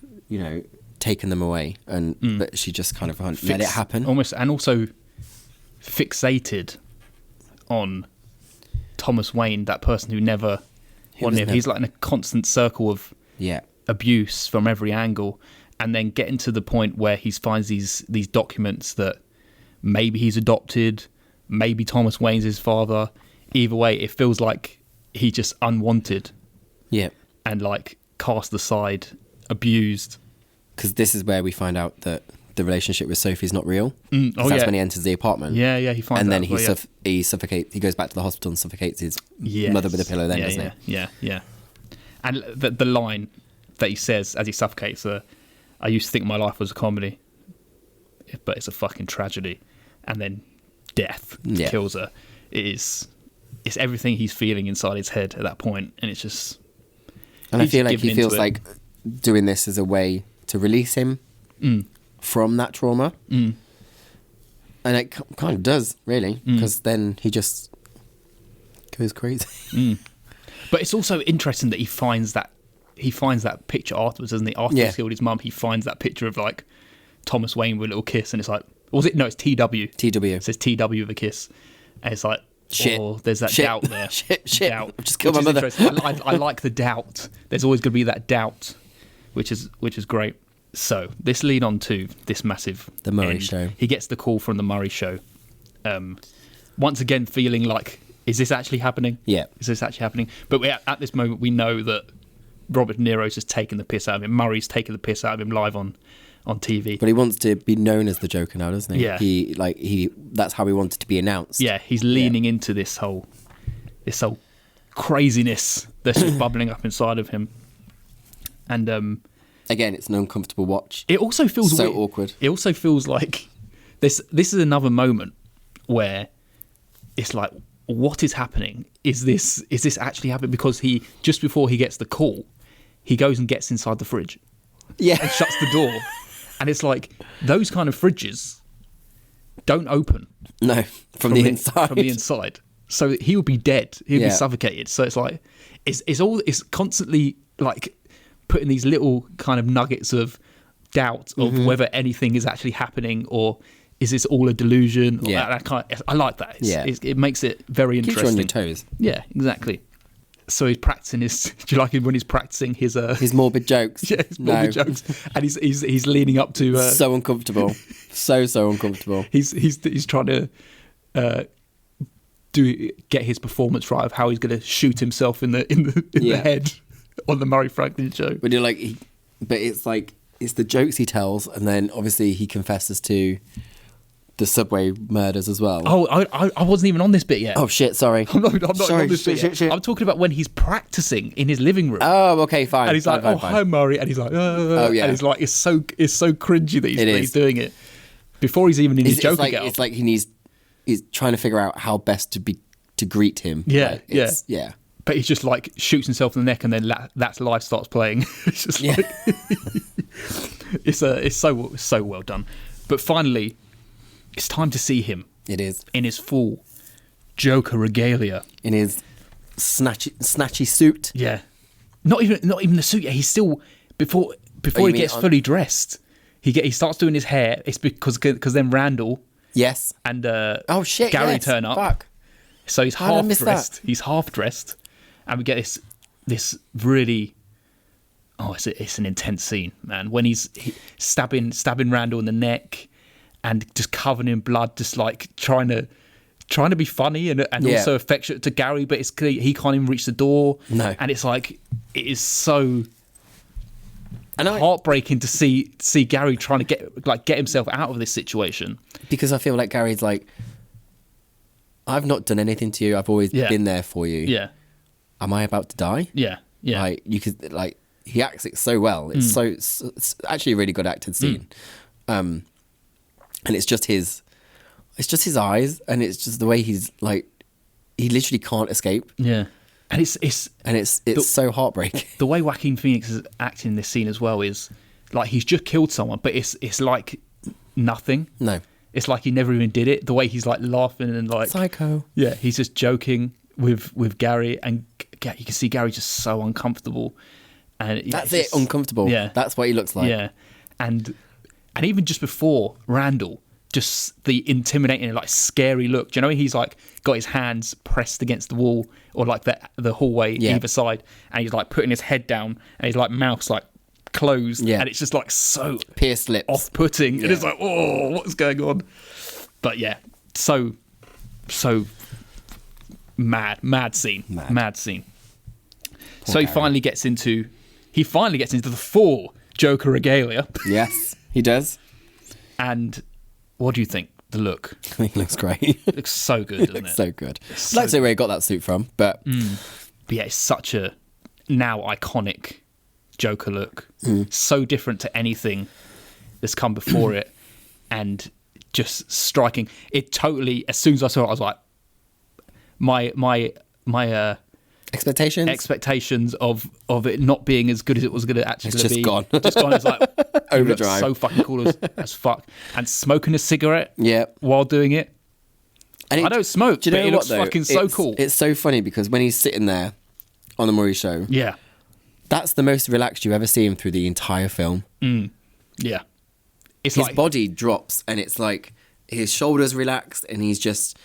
S2: taken them away, but she just kind of let it happen.
S1: Almost, and also fixated on Thomas Wayne, that person who never wanted him. He's like in a constant circle of abuse from every angle, and then getting to the point where he finds these documents that maybe he's adopted, maybe Thomas Wayne's his father. Either way, it feels like he just unwanted, and like cast aside, abused,
S2: because this is where we find out that the relationship with Sophie's not real. That's when he enters the apartment.
S1: Yeah, he finds
S2: and
S1: out.
S2: then he suffocates. He goes back to the hospital and suffocates his
S1: Yes.
S2: mother with a pillow. Then, doesn't he?
S1: Yeah. And the line that he says as he suffocates, I used to think my life was a comedy, but it's a fucking tragedy. And then death kills her. It's everything he's feeling inside his head at that point, and it's just.
S2: And I feel like he feels like doing this as a way to release him from that trauma. And it kind of does, really, because then he just goes crazy.
S1: But it's also interesting that he finds that picture afterwards, doesn't he? After he's killed his mum, he finds that picture of like Thomas Wayne with a little kiss, and it's like, was it? No, it's TW.
S2: TW.
S1: It says TW with a kiss, and it's like,
S2: shit.
S1: Oh, there's that doubt there.
S2: Shit.
S1: Doubt.
S2: I've just killed my mother.
S1: I like the doubt. There's always going to be that doubt, which is great. So this lead on to this massive
S2: The Murray
S1: end.
S2: Show.
S1: He gets the call from the Murray Show. Once again, feeling like, is this actually happening?
S2: Yeah.
S1: Is this actually happening? But at this moment, we know that Robert De Niro's just taken the piss out of him. Murray's taken the piss out of him live on TV.
S2: But he wants to be known as the Joker now, doesn't he?
S1: Yeah.
S2: He that's how he wanted to be announced.
S1: Yeah, he's leaning into this whole craziness that's just bubbling up inside of him. And
S2: again, it's an uncomfortable watch.
S1: it also feels
S2: so
S1: weird.
S2: awkward.
S1: It also feels like this is another moment where it's like, what is happening? Is this actually happening? Because he, just before he gets the call, he goes and gets inside the fridge.
S2: Yeah.
S1: And shuts the door. And it's like, those kind of fridges don't open.
S2: No, from the inside.
S1: From the inside. So he would be dead. He'd be suffocated. So it's like, it's constantly like putting these little kind of nuggets of doubt of whether anything is actually happening, or is this all a delusion?
S2: Yeah.
S1: I like that. It makes it very
S2: Keeps
S1: interesting.
S2: you on your toes.
S1: Yeah, exactly. So he's practicing his. Do you like him when he's practicing his
S2: morbid jokes?
S1: Yeah, his morbid jokes, and he's leaning up to.
S2: So uncomfortable, so uncomfortable.
S1: He's trying to get his performance right of how he's going to shoot himself in the head on the Murray Franklin show.
S2: But you're like, but it's like it's the jokes he tells, and then obviously he confesses to the subway murders as well.
S1: Oh, I wasn't even on this bit yet.
S2: Oh shit! Sorry,
S1: I'm not
S2: sorry,
S1: on this bit yet.
S2: shit.
S1: I'm talking about when he's practicing in his living room.
S2: Oh, okay, fine.
S1: And he's like,
S2: fine.
S1: hi Murray, and he's like, oh yeah, and he's like, it's so cringy that he's doing it before he's even in his Joker get up.
S2: It's like he's trying to figure out how best to greet him.
S1: Yeah,
S2: like,
S1: yeah. But he's just like shoots himself in the neck, and then That's Life starts playing. It's just like it's so well done. But finally, it's time to see him.
S2: It is
S1: in his full Joker regalia,
S2: in his snatchy suit.
S1: Yeah, not even the suit. He's still before he gets fully dressed. He starts doing his hair. It's because then Randall.
S2: Yes.
S1: And
S2: Gary
S1: turn up.
S2: Fuck.
S1: So he's half dressed. He's half dressed, and we get this really. Oh, it's an intense scene, man. When he's stabbing Randall in the neck, and just covered in blood, just like trying to be funny and also affectionate to Gary, but it's clear he can't even reach the door.
S2: No,
S1: and it's like it is so heartbreaking to see Gary trying to get himself out of this situation.
S2: Because I feel like Gary's like, I've not done anything to you. I've always been there for you.
S1: Yeah.
S2: Am I about to die?
S1: Yeah. Yeah.
S2: Like you could he acts it so well. It's it's actually a really good acted scene. And it's just his eyes, and it's just the way he's like, he literally can't escape.
S1: Yeah. And it's
S2: so heartbreaking.
S1: The way Joaquin Phoenix is acting in this scene as well is like he's just killed someone, but it's like nothing.
S2: No.
S1: It's like he never even did it. The way he's like laughing and like
S2: psycho. Yeah,
S1: he's just joking with Gary, and you can see Gary just so uncomfortable. And
S2: that's it, uncomfortable. Yeah, that's what he looks like.
S1: Yeah, and even just before Randall, just the intimidating, like scary look. Do you know he's like got his hands pressed against the wall or like the hallway either side, and he's like putting his head down, and his like mouth's like closed, and it's just like so
S2: pierced lips,
S1: off-putting, and it's like, oh, what's going on? But yeah, so mad scene. So he finally gets into the full Joker regalia.
S2: Yes, he does.
S1: And what do you think? The look.
S2: I think it looks great.
S1: It looks so good, doesn't it?
S2: So good. I'd like to say where he got that suit from, but...
S1: But yeah, it's such a now iconic Joker look. So different to anything that's come before it. And just striking. It totally, as soon as I saw it, I was like, my expectations of it not being as good as it was going to actually
S2: It's just
S1: be.
S2: gone.
S1: Just gone. It's like,
S2: Overdrive.
S1: so fucking cool as fuck. And smoking a cigarette while doing it.
S2: And
S1: I don't smoke,
S2: do you know
S1: but it looks
S2: what, though?
S1: fucking so cool.
S2: It's so funny because when he's sitting there on the Murray show,
S1: Yeah.
S2: that's the most relaxed you ever see him through the entire film.
S1: Yeah. It's
S2: His
S1: like,
S2: body drops and it's like his shoulders relaxed and he's just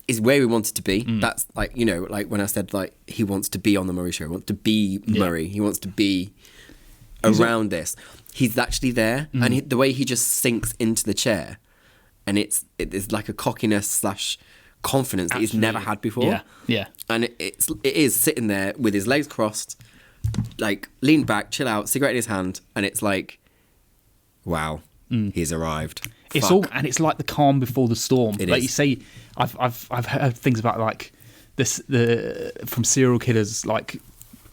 S2: is where he wanted to be. That's like, you know, like when I said like he wants to be on the Murray show, he wants to be Murray, he wants to be around this. He's actually there, and the way he just sinks into the chair, and it is like a cockiness / confidence that he's never had before.
S1: Yeah.
S2: And it is sitting there with his legs crossed, like leaned back, chill out, cigarette in his hand, and it's like, wow, he's arrived.
S1: It's
S2: Fuck.
S1: all, and it's like the calm before the storm.
S2: It
S1: like
S2: is.
S1: you say, I've heard things about like this from serial killers, like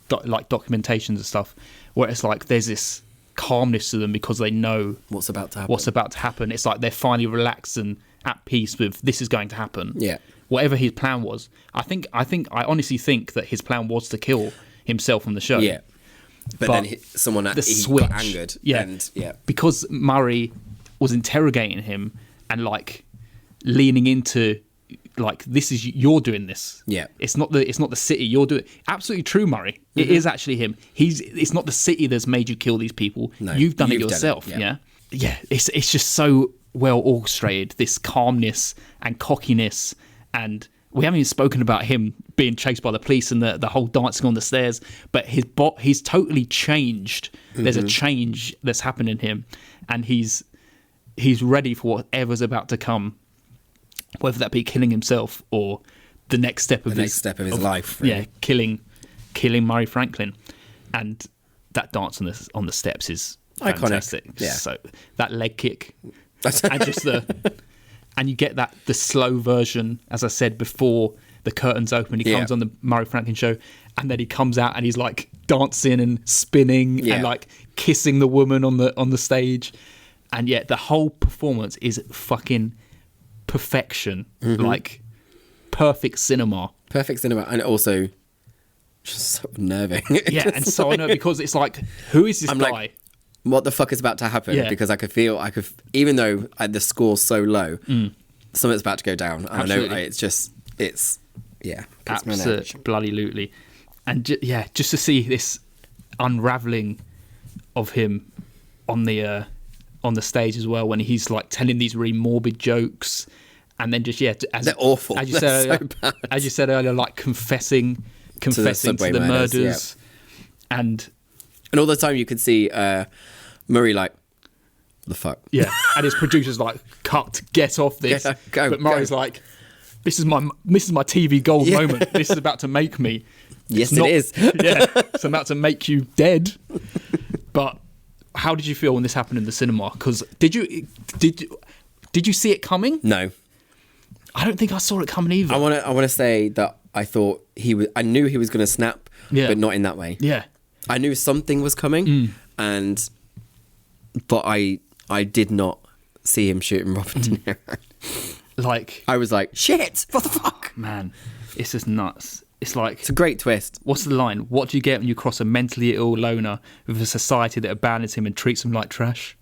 S1: documentations and stuff, where it's like there's this calmness to them because they know
S2: What's about to happen.
S1: It's like they're finally relaxed and at peace with this is going to happen.
S2: Yeah.
S1: Whatever his plan was, I honestly think that his plan was to kill himself on the show.
S2: Yeah. But then someone got angered.
S1: Yeah.
S2: And, yeah.
S1: Because Murray was interrogating him and like leaning into like, this is, you're doing this.
S2: Yeah.
S1: It's not the city, you're doing. Absolutely true, Murray. It is actually him. It's not the city that's made you kill these people.
S2: No,
S1: you've done it
S2: you've
S1: yourself.
S2: done it,
S1: Yeah. It's just so well orchestrated, this calmness and cockiness. And we haven't even spoken about him being chased by the police and the whole dancing on the stairs, but he's totally changed. There's a change that's happened in him, and he's ready for whatever's about to come, whether that be killing himself or the next step of his
S2: life. Really.
S1: Yeah, killing Murray Franklin. And that dance on the steps is
S2: iconic.
S1: Fantastic.
S2: Yeah.
S1: So that leg kick and just and you get the slow version, as I said before, the curtains open. He comes on the Murray Franklin show, and then he comes out and he's like dancing and spinning and like kissing the woman on the stage, and yet the whole performance is fucking perfection, like perfect cinema,
S2: and also just so unnerving.
S1: Yeah, and so I know because it's like, who is this guy?
S2: Like, what the fuck is about to happen?
S1: Yeah.
S2: Because I could even though the score's so low, something's about to go down. And I know it's
S1: absolutely. And just to see this unraveling of him on the stage as well, when he's like telling these really morbid jokes, and then just
S2: they're awful.
S1: As you said earlier, as you said earlier, like confessing to the murders, and
S2: all the time you could see Murray like, the fuck?
S1: Yeah, and his producer's like, cut, get off this.
S2: Yeah, go,
S1: but Murray's like, this is my TV gold moment. This is about to make me.
S2: Yes, it is.
S1: Yeah, it's about to make you dead. But how did you feel when this happened in the cinema? Because did you see it coming?
S2: No,
S1: I don't think I saw it coming either.
S2: I want to say that I thought I knew he was going to snap, but not in that way.
S1: Yeah,
S2: I knew something was coming, but I did not see him shooting Robert De Niro.
S1: Like,
S2: I was like, shit, what the fuck?
S1: Man, it's just nuts. It's like,
S2: it's a great twist.
S1: What's the line? What do you get when you cross a mentally ill loner with a society that abandons him and treats him like trash?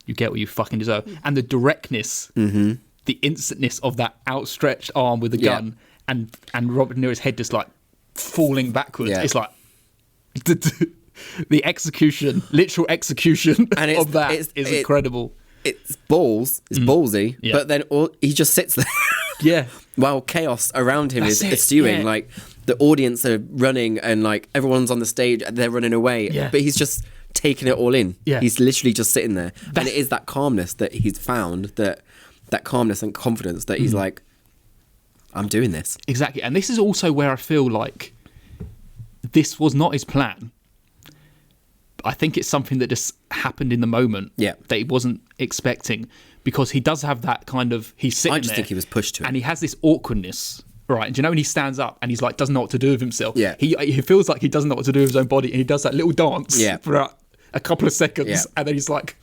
S1: You get what you fucking deserve. And the directness, the instantness of that outstretched arm with the gun, and Robert De Niro's head just like falling backwards. Yeah. It's like the execution, literal execution of that is incredible.
S2: It's ballsy, but then he just sits there.
S1: Yeah.
S2: While chaos around him is ensuing. Yeah. Like, the audience are running and, like, everyone's on the stage and they're running away. Yeah. But he's just taking it all in. Yeah. He's literally just sitting there. And it is that calmness that he's found, that calmness and confidence that he's like, I'm doing this.
S1: Exactly. And this is also where I feel like this was not his plan. I think it's something that just happened in the moment that he wasn't expecting, because he does have that kind of, he's sitting there.
S2: I just think he was pushed to it.
S1: And he has this awkwardness, right? Do you know when he stands up and he's like, doesn't know what to do with himself?
S2: Yeah.
S1: He feels like he doesn't know what to do with his own body, and he does that little dance for a couple of seconds, and then he's like,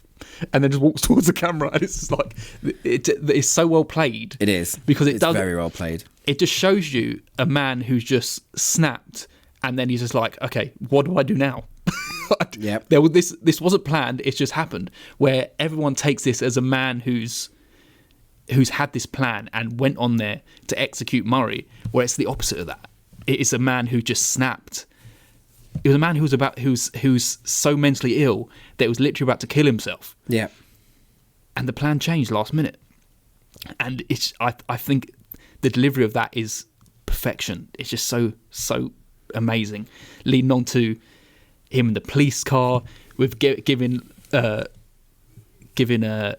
S1: and then just walks towards the camera, and it's just like, it's so well played.
S2: It is.
S1: Because
S2: it's very well played.
S1: It just shows you a man who's just snapped, and then he's just like, okay, what do I do now?
S2: Yep.
S1: This wasn't planned, it's just happened, where everyone takes this as a man who's had this plan and went on there to execute Murray, where it's the opposite of that. It is a man who just snapped. It was a man who's so mentally ill that he was literally about to kill himself.
S2: Yeah.
S1: And the plan changed last minute. And I think the delivery of that is perfection. It's just so amazing. Leading on to him in the police car, with giving a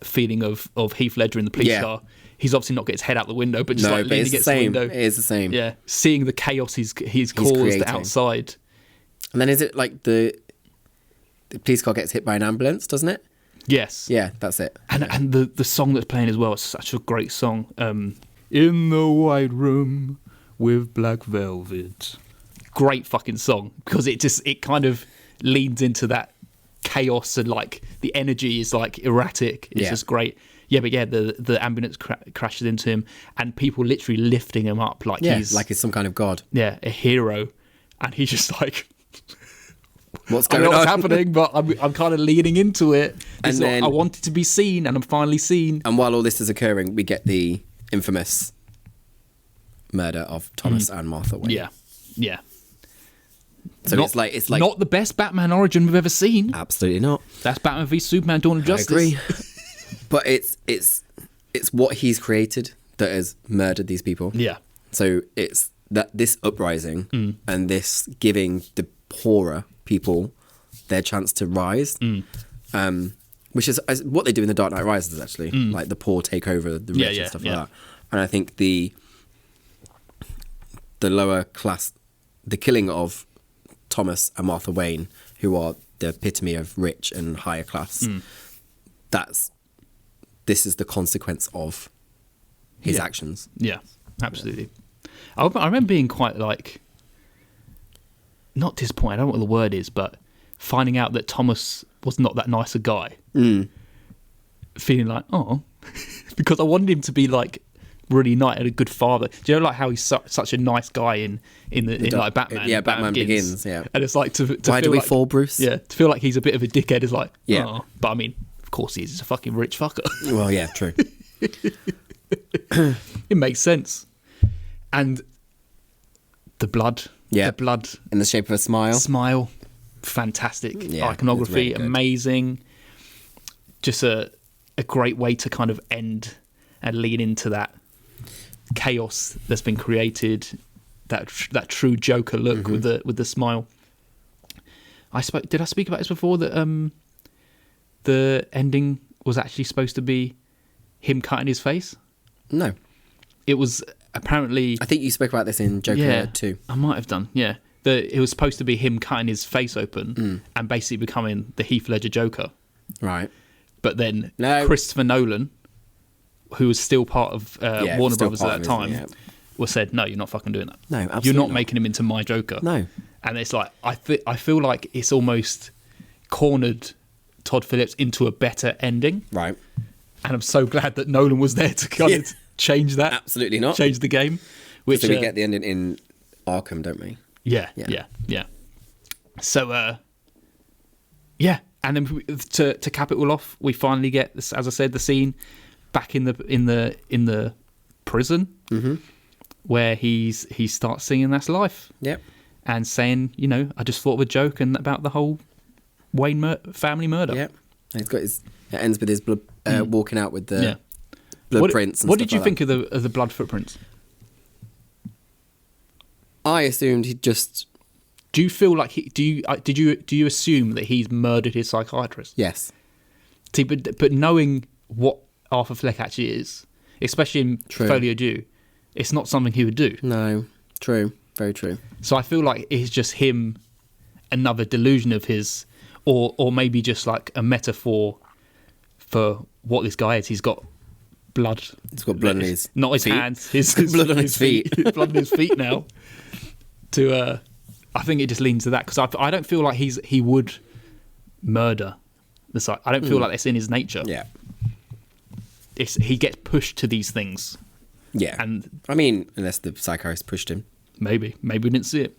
S1: feeling of Heath Ledger in the police car. He's obviously not got his head out the window, but just leaning against the window.
S2: It is the same.
S1: Yeah, seeing the chaos he's caused
S2: creating.
S1: outside.
S2: And then is it like the police car gets hit by an ambulance, doesn't it?
S1: Yes.
S2: Yeah, that's it.
S1: And the song that's playing as well is such a great song. In the white room with black velvet. Great fucking song, because it kind of leans into that chaos, and like the energy is like erratic. It's just great. Yeah, but the ambulance crashes into him, and people literally lifting him up like he's
S2: some kind of god.
S1: Yeah, a hero, and he's just like,
S2: what's going
S1: on? What's
S2: on?
S1: happening? But I'm kind of leaning into it.
S2: And then,
S1: I wanted to be seen, and I'm finally seen.
S2: And while all this is occurring, we get the infamous murder of Thomas and Martha Wayne.
S1: Yeah.
S2: So it's like
S1: not the best Batman origin we've ever seen.
S2: Absolutely not.
S1: That's Batman v Superman: Dawn of Justice.
S2: I agree. But it's what he's created that has murdered these people. Yeah. So it's this uprising and this giving the poorer people their chance to rise, which is what they do in The Dark Knight Rises, actually. Like the poor take over the rich and stuff like that. And I think the lower class, the killing of Thomas and Martha Wayne, who are the epitome of rich and higher class, this is the consequence of his actions. Yeah, absolutely. I remember being quite not disappointed, I don't know what the word is, but finding out that Thomas was not that nice a guy. Feeling like, oh, because I wanted him to be like really nice and a good father. Do you know how he's such a nice guy in Batman? Yeah, Batman Begins. Yeah,
S1: and it's like to
S2: why do we fall, Bruce?
S1: Yeah, to feel like he's a bit of a dickhead is like, oh. But I mean, of course he is. He's a fucking rich fucker.
S2: Well, yeah, true.
S1: It makes sense. And the blood.
S2: Yeah.
S1: The blood.
S2: In the shape of a smile.
S1: Fantastic. Yeah, iconography, really amazing. Just a great way to kind of end and lean into that chaos that's been created, that true Joker look with the smile. Did I speak about this before, that the ending was actually supposed to be him cutting his face? No. It was apparently...
S2: I think you spoke about this in Joker 2.
S1: I might have done, yeah. It was supposed to be him cutting his face open and basically becoming the Heath Ledger Joker. Right. But then Christopher Nolan, who was still part of Warner Brothers at that time, was said, no, you're not fucking doing that. No, absolutely You're not making him into my Joker. No. And it's like, I feel like it's almost cornered Todd Phillips into a better ending. Right. And I'm so glad that Nolan was there to kind of change that.
S2: Absolutely not.
S1: Change the game. Which
S2: so we get the ending in Arkham, don't we?
S1: Yeah. So, and then to cap it all off, we finally get, as I said, the scene back in the prison where he starts singing "That's Life." Yep. And saying, I just thought of a joke and about the whole Wayne family murder. Yep. And
S2: he's got it ends with his blood walking out with the blood prints. And
S1: what did you think of the blood footprints?
S2: I assumed he'd just.
S1: Do you feel like do you assume that he's murdered his psychiatrist? Yes. See, but knowing what Arthur Fleck actually is, especially in Folio Due, it's not something he would do.
S2: No. True. Very true.
S1: So I feel like it's just him, another delusion of his, or maybe just like a metaphor for what this guy is. He's got blood.
S2: He's got blood on his
S1: not his
S2: feet.
S1: hands. His
S2: blood on his feet.
S1: Blood on his feet now. I think it just leans to that, because I don't feel like he would murder the site. I don't feel like that's in his nature.
S2: Yeah.
S1: He gets pushed to these things.
S2: Yeah.
S1: And
S2: I mean, unless the psychiatrist pushed him.
S1: Maybe we didn't see it.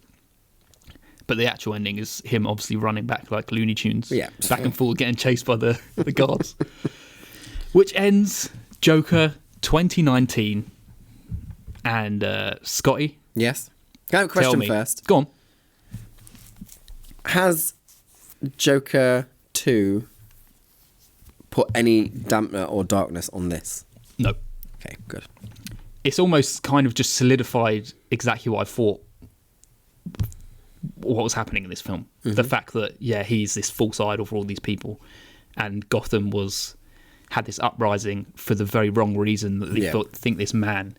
S1: But the actual ending is him obviously running back like Looney Tunes.
S2: Yeah.
S1: Back and forth, getting chased by the guards. Which ends Joker 2019. And Scotty.
S2: Yes. Can I have a question first?
S1: Go on.
S2: Has Joker 2 put any dampener or darkness on this?
S1: No.
S2: Okay, good.
S1: It's almost kind of just solidified exactly what I thought what was happening in this film. The fact that, he's this false idol for all these people, and Gotham had this uprising for the very wrong reason, that they think this man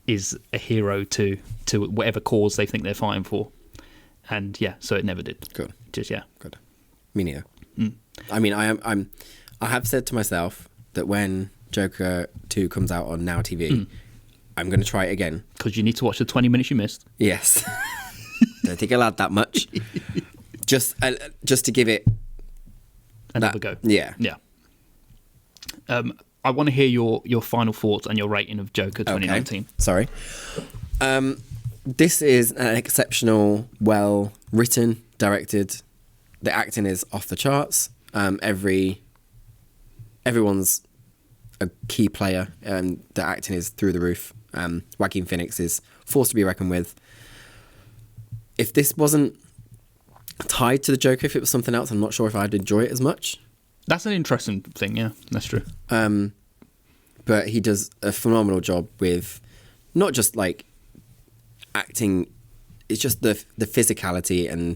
S1: is a hero to whatever cause they think they're fighting for. And so it never did.
S2: Good.
S1: Just
S2: Good. Me neither. I mean, I have said to myself that when Joker 2 comes out on Now TV, I'm going to try it again.
S1: Because you need to watch the 20 minutes you missed.
S2: Yes. Don't think I'll add that much. Just to give it
S1: another go.
S2: Yeah.
S1: Yeah. I want to hear your final thoughts and your rating of Joker 2019.
S2: Okay. Sorry. This is an exceptional, well written, directed. The acting is off the charts. Everyone's a key player, and the acting is through the roof. Joaquin Phoenix is forced to be reckoned with. If this wasn't tied to the Joker, if it was something else, I'm not sure if I'd enjoy it as much.
S1: That's an interesting thing, yeah, that's true.
S2: But he does a phenomenal job with not just like acting, it's just the physicality and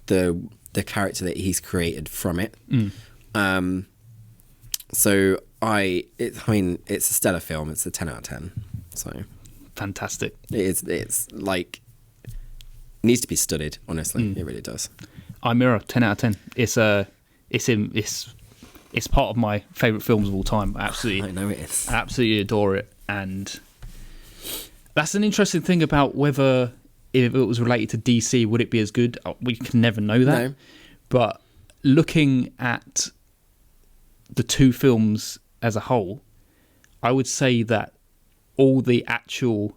S2: the character that he's created from it. So it's a stellar film. It's a 10 out of 10. So
S1: fantastic.
S2: It's like needs to be studied. Honestly, it really does.
S1: I mirror 10 out of 10. It's part of my favourite films of all time. Absolutely,
S2: I know it is.
S1: Absolutely adore it, and that's an interesting thing about whether if it was related to DC, would it be as good? We can never know that.
S2: No.
S1: But looking at the two films as a whole, I would say that all the actual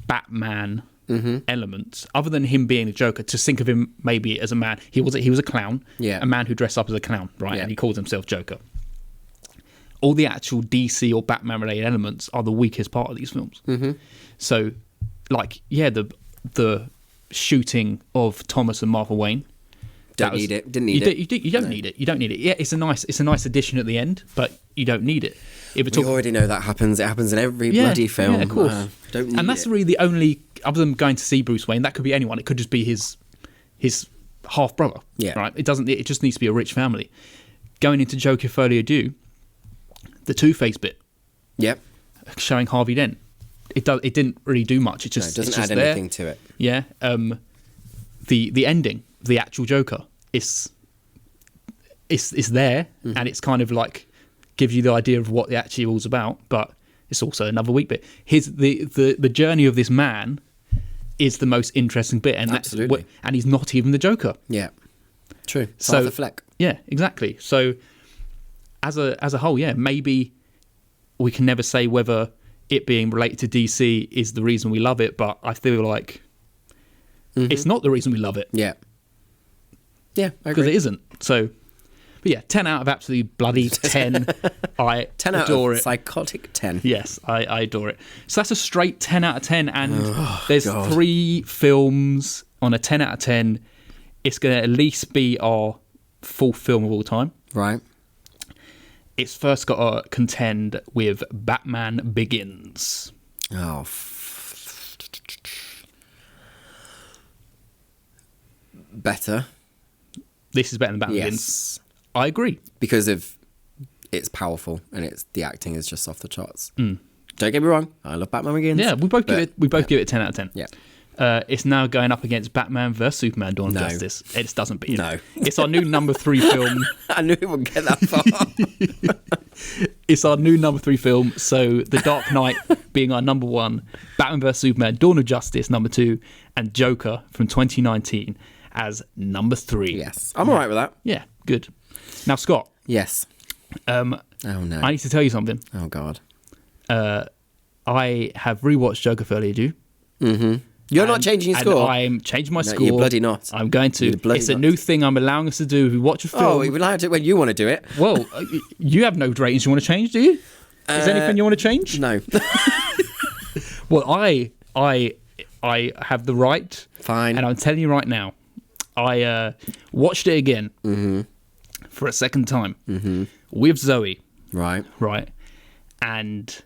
S1: Batman elements, other than him being a Joker, to think of him maybe as a man, he was a clown, a man who dressed up as a clown, right? And he calls himself Joker. All the actual DC or Batman related elements are the weakest part of these films. So, like, the shooting of Thomas and Martha Wayne.
S2: Didn't need it.
S1: You don't need it. You don't need it. Yeah, it's a nice addition at the end, but you don't need it.
S2: We already know that happens. It happens in every bloody film.
S1: Yeah, of course.
S2: Don't need
S1: and that's really the only, other than going to see Bruce Wayne, that could be anyone. It could just be his half brother. Yeah. Right. It doesn't. It just needs to be a rich family. Going into Joker Folie à Deux, the Two-Face bit.
S2: Yep.
S1: Showing Harvey Dent. It didn't really do much. It doesn't
S2: add anything to it.
S1: Yeah. The ending, the actual Joker, it's there, and it's kind of like gives you the idea of what the actual all's about, but it's also another weak bit. The journey of this man is the most interesting bit, and
S2: absolutely,
S1: and he's not even the Joker.
S2: Yeah, true.
S1: So
S2: Arthur Fleck.
S1: Yeah, exactly. So as a whole, maybe we can never say whether it being related to DC is the reason we love it, but I feel like it's not the reason we love it.
S2: Yeah. Yeah, I agree.
S1: Because it isn't. So, but yeah, 10 out of absolutely bloody 10. I
S2: 10
S1: adore
S2: out of
S1: it.
S2: Psychotic 10.
S1: Yes, I adore it. So that's a straight 10 out of 10, and there's 3 films on a 10 out of 10. It's going to at least be our 4th film of all time.
S2: Right.
S1: It's first got to contend with Batman Begins.
S2: Oh, better.
S1: This is better than Batman Begins. I agree.
S2: Because of it's powerful and the acting is just off the charts. Don't get me wrong, I love Batman Begins.
S1: Yeah, we both give it 10 out of 10.
S2: Yeah.
S1: It's now going up against Batman vs Superman: Dawn of
S2: No.
S1: Justice. It doesn't beat it.
S2: No.
S1: It's our new number 3 film.
S2: I knew it wouldn't get that far.
S1: It's our new number 3 film. So The Dark Knight being our number 1, Batman vs Superman: Dawn of Justice number 2, and Joker from 2019 as number 3.
S2: Yes. I'm all right with that.
S1: Yeah, good. Now, Scott.
S2: Yes. Oh, no.
S1: I need to tell you something.
S2: Oh, God.
S1: I have rewatched Joker for earlier due.
S2: Mm-hmm. You're not changing your score?
S1: I'm changing my score.
S2: You're bloody not.
S1: I'm going to. It's a new thing I'm allowing us to do. We watch a film.
S2: Oh, we're allowed to when you want to do it.
S1: Well, you have no ratings you want to change, do you? Is there anything you want to change?
S2: No.
S1: Well, I have the right.
S2: Fine.
S1: And I'm telling you right now, I watched it again for a second time with Zoe.
S2: Right.
S1: Right. And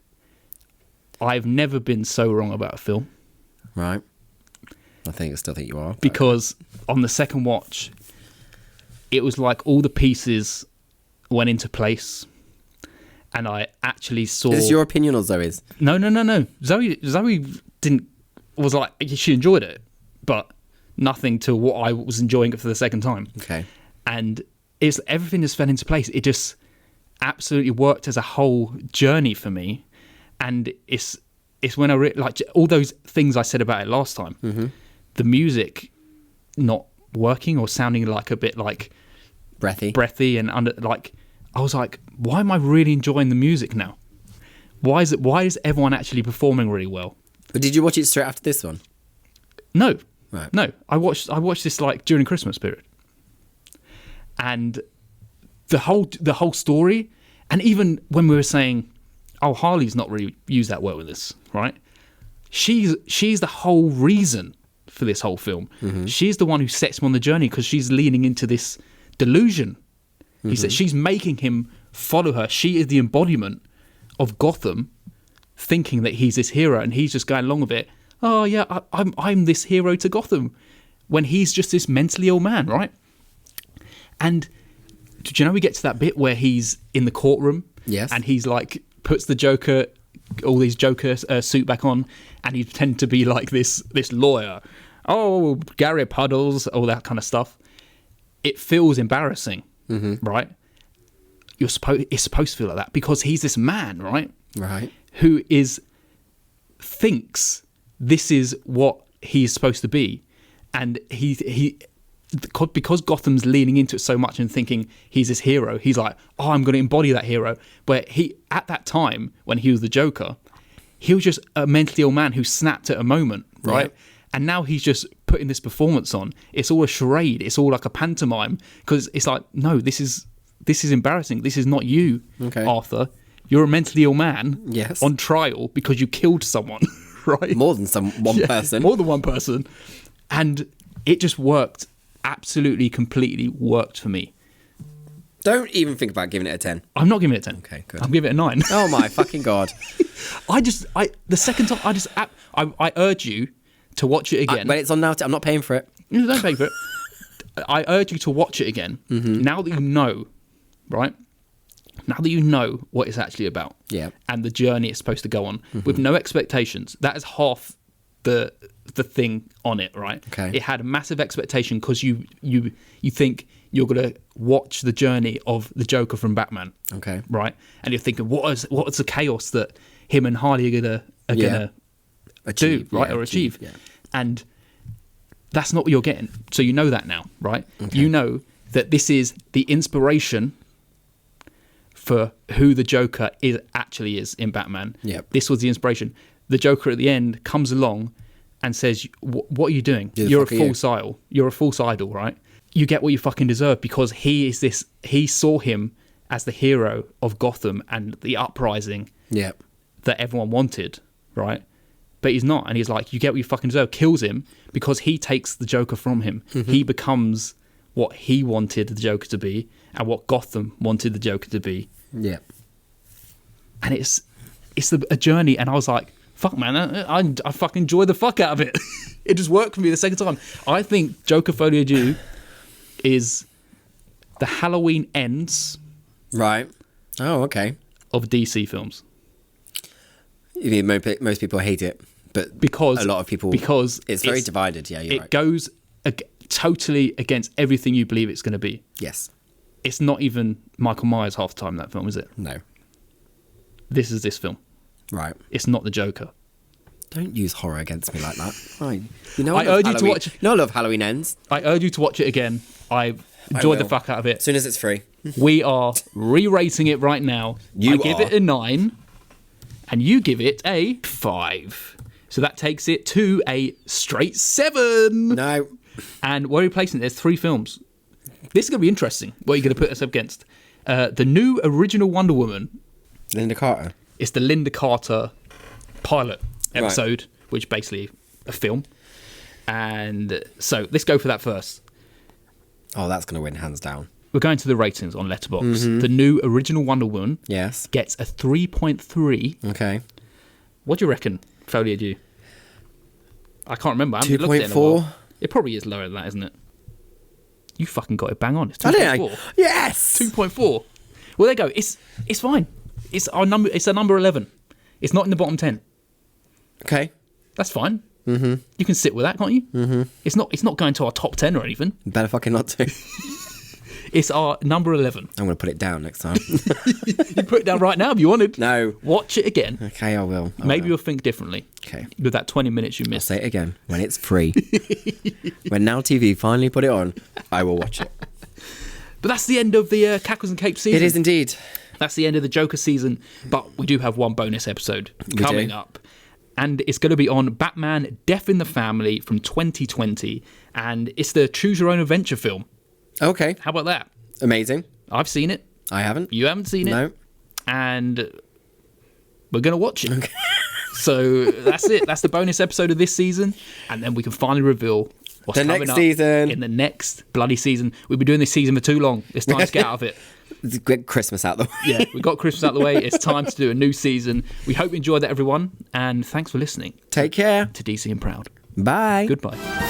S1: I've never been so wrong about a film.
S2: Right. I still think you are. But...
S1: Because on the second watch, it was like all the pieces went into place. And I actually saw...
S2: Is this your opinion or Zoe's?
S1: No. Zoe was like, she enjoyed it, but nothing to what I was enjoying it for the second time.
S2: Okay.
S1: And everything just fell into place. It just absolutely worked as a whole journey for me. And it's when I like all those things I said about it last time. The music not working or sounding like a bit like breathy and under like I was like, why am I really enjoying the music now? Why is everyone actually performing really well?
S2: But did you watch it straight after this one?
S1: No.
S2: Right.
S1: No. I watched this like during Christmas period. And the whole story, and even when we were saying, oh, Harley's not really used that well in this, right? She's the whole reason for this whole film. She's the one who sets him on the journey because she's leaning into this delusion. He said she's making him follow her. She is the embodiment of Gotham, thinking that he's this hero, and he's just going along with it. Oh yeah, I'm this hero to Gotham, when he's just this mentally ill man, right? And do you know we get to that bit where he's in the courtroom?
S2: Yes.
S1: And he's like puts the Joker, all these Joker suit back on, and he pretends to be like this lawyer. Oh, Gary Puddles, all that kind of stuff. It feels embarrassing, right? It's supposed to feel like that because he's this man, right?
S2: Right.
S1: Who thinks this is what he's supposed to be, and because Gotham's leaning into it so much and thinking he's this hero, he's like, oh, I'm going to embody that hero. Where at that time when he was the Joker, he was just a mentally ill man who snapped at a moment, right?
S2: Yep.
S1: And now he's just putting this performance on. It's all a charade. It's all like a pantomime because it's like, no, this is embarrassing. This is not you, Arthur. You're a mentally ill man on trial because you killed someone, right?
S2: More than one person.
S1: More than one person. And it just worked. Absolutely, completely worked for me.
S2: Don't even think about giving it a 10.
S1: I'm not giving it a 10.
S2: Okay, good.
S1: I'm giving it a 9.
S2: Oh my fucking God.
S1: The second time, I urge you to watch it again.
S2: When it's on now, I'm not paying for it.
S1: You don't pay for it. I urge you to watch it again. Now that you know, right? Now that you know what it's actually about.
S2: Yeah. And
S1: the journey it's supposed to go on with no expectations. That is half the thing on it, right?
S2: Okay.
S1: It had a massive expectation because you think you're going to watch the journey of the Joker from Batman. Okay. Right? And you're thinking, what is the chaos that him and Harley are gonna
S2: achieve,
S1: do, right? Or achieve.
S2: Yeah.
S1: And that's not what you're getting. So you know that now, right? Okay. You know that this is the inspiration for who the Joker actually is in Batman.
S2: Yep.
S1: This was the inspiration. The Joker at the end comes along and says, what are you doing? You're a false idol. You're a false idol, right? You get what you fucking deserve because he saw him as the hero of Gotham and the uprising that everyone wanted, right? But he's not. And he's like, you get what you fucking deserve. Kills him because he takes the Joker from him. He becomes what he wanted the Joker to be and what Gotham wanted the Joker to be.
S2: Yeah.
S1: And it's a journey. And I was like, fuck, man, I fucking enjoy the fuck out of it. It just worked for me the second time. I think Joker Folie à Deux is the Halloween Ends.
S2: Right. Oh, okay.
S1: Of DC films.
S2: You mean most people hate it, But
S1: because
S2: a lot of people...
S1: Because
S2: it's very divided, yeah, you're right.
S1: It goes totally against everything you believe it's going to be.
S2: Yes.
S1: It's not even Michael Myers half the time, that film, is it?
S2: No.
S1: This is this film.
S2: Right.
S1: It's not the Joker.
S2: Don't use horror against me like that. Right. You know
S1: I urge you to watch...
S2: You know I love Halloween Ends.
S1: I urge you to watch it again. I enjoyed the fuck out of it.
S2: As soon as it's free.
S1: We are re-rating it right now. I give it a 9, and you give it a 5. So that takes it to a straight 7.
S2: No.
S1: And what are we replacing it? There's 3 films. This is going to be interesting. What are you going to put us up against? The new original Wonder Woman.
S2: Linda Carter.
S1: It's the Linda Carter pilot episode, which basically a film. And so let's go for that first.
S2: Oh, that's going to win hands down.
S1: We're going to the ratings on Letterboxd. The new original Wonder Woman gets a 3.3.
S2: Okay.
S1: What do you reckon, Folio Dew? I can't remember. I haven't looked at it in a
S2: 2.4.
S1: while. It probably is lower than that, isn't it? You fucking got it bang on. It's
S2: I
S1: 2.4.
S2: don't know. Yes.
S1: 2.4. Well, there you go. It's fine. It's our number. It's a number 11. It's not in the bottom 10.
S2: Okay.
S1: That's fine. Mm-hmm. You can sit with that, can't you? Mm-hmm. It's not going to our top 10 or anything.
S2: Better fucking not to.
S1: It's our number 11.
S2: I'm going to put it down next time.
S1: You put it down right now if you wanted.
S2: No.
S1: Watch it again.
S2: Okay, I will.
S1: Maybe you'll think differently.
S2: Okay.
S1: With that 20 minutes you
S2: I'll
S1: missed.
S2: say it again. When it's free. When Now TV finally put it on, I will watch it.
S1: But that's the end of the Cackles and Capes season.
S2: It is indeed.
S1: That's the end of the Joker season. But we do have one bonus episode coming up. And it's going to be on Batman Death in the Family from 2020. And it's the Choose Your Own Adventure film.
S2: Okay.
S1: How about that?
S2: Amazing.
S1: I've seen it.
S2: I haven't.
S1: You haven't seen it.
S2: No.
S1: And we're going to watch it. Okay. So that's it. That's the bonus episode of this season. And then we can finally reveal what's coming
S2: next
S1: up
S2: season.
S1: In the next bloody season. We've been doing this season for too long. It's time to get out of it.
S2: Get Christmas out the way.
S1: Yeah, we got Christmas out the way. It's time to do a new season. We hope you enjoyed that, everyone. And thanks for listening.
S2: Take care.
S1: To DC and Proud.
S2: Bye.
S1: Goodbye.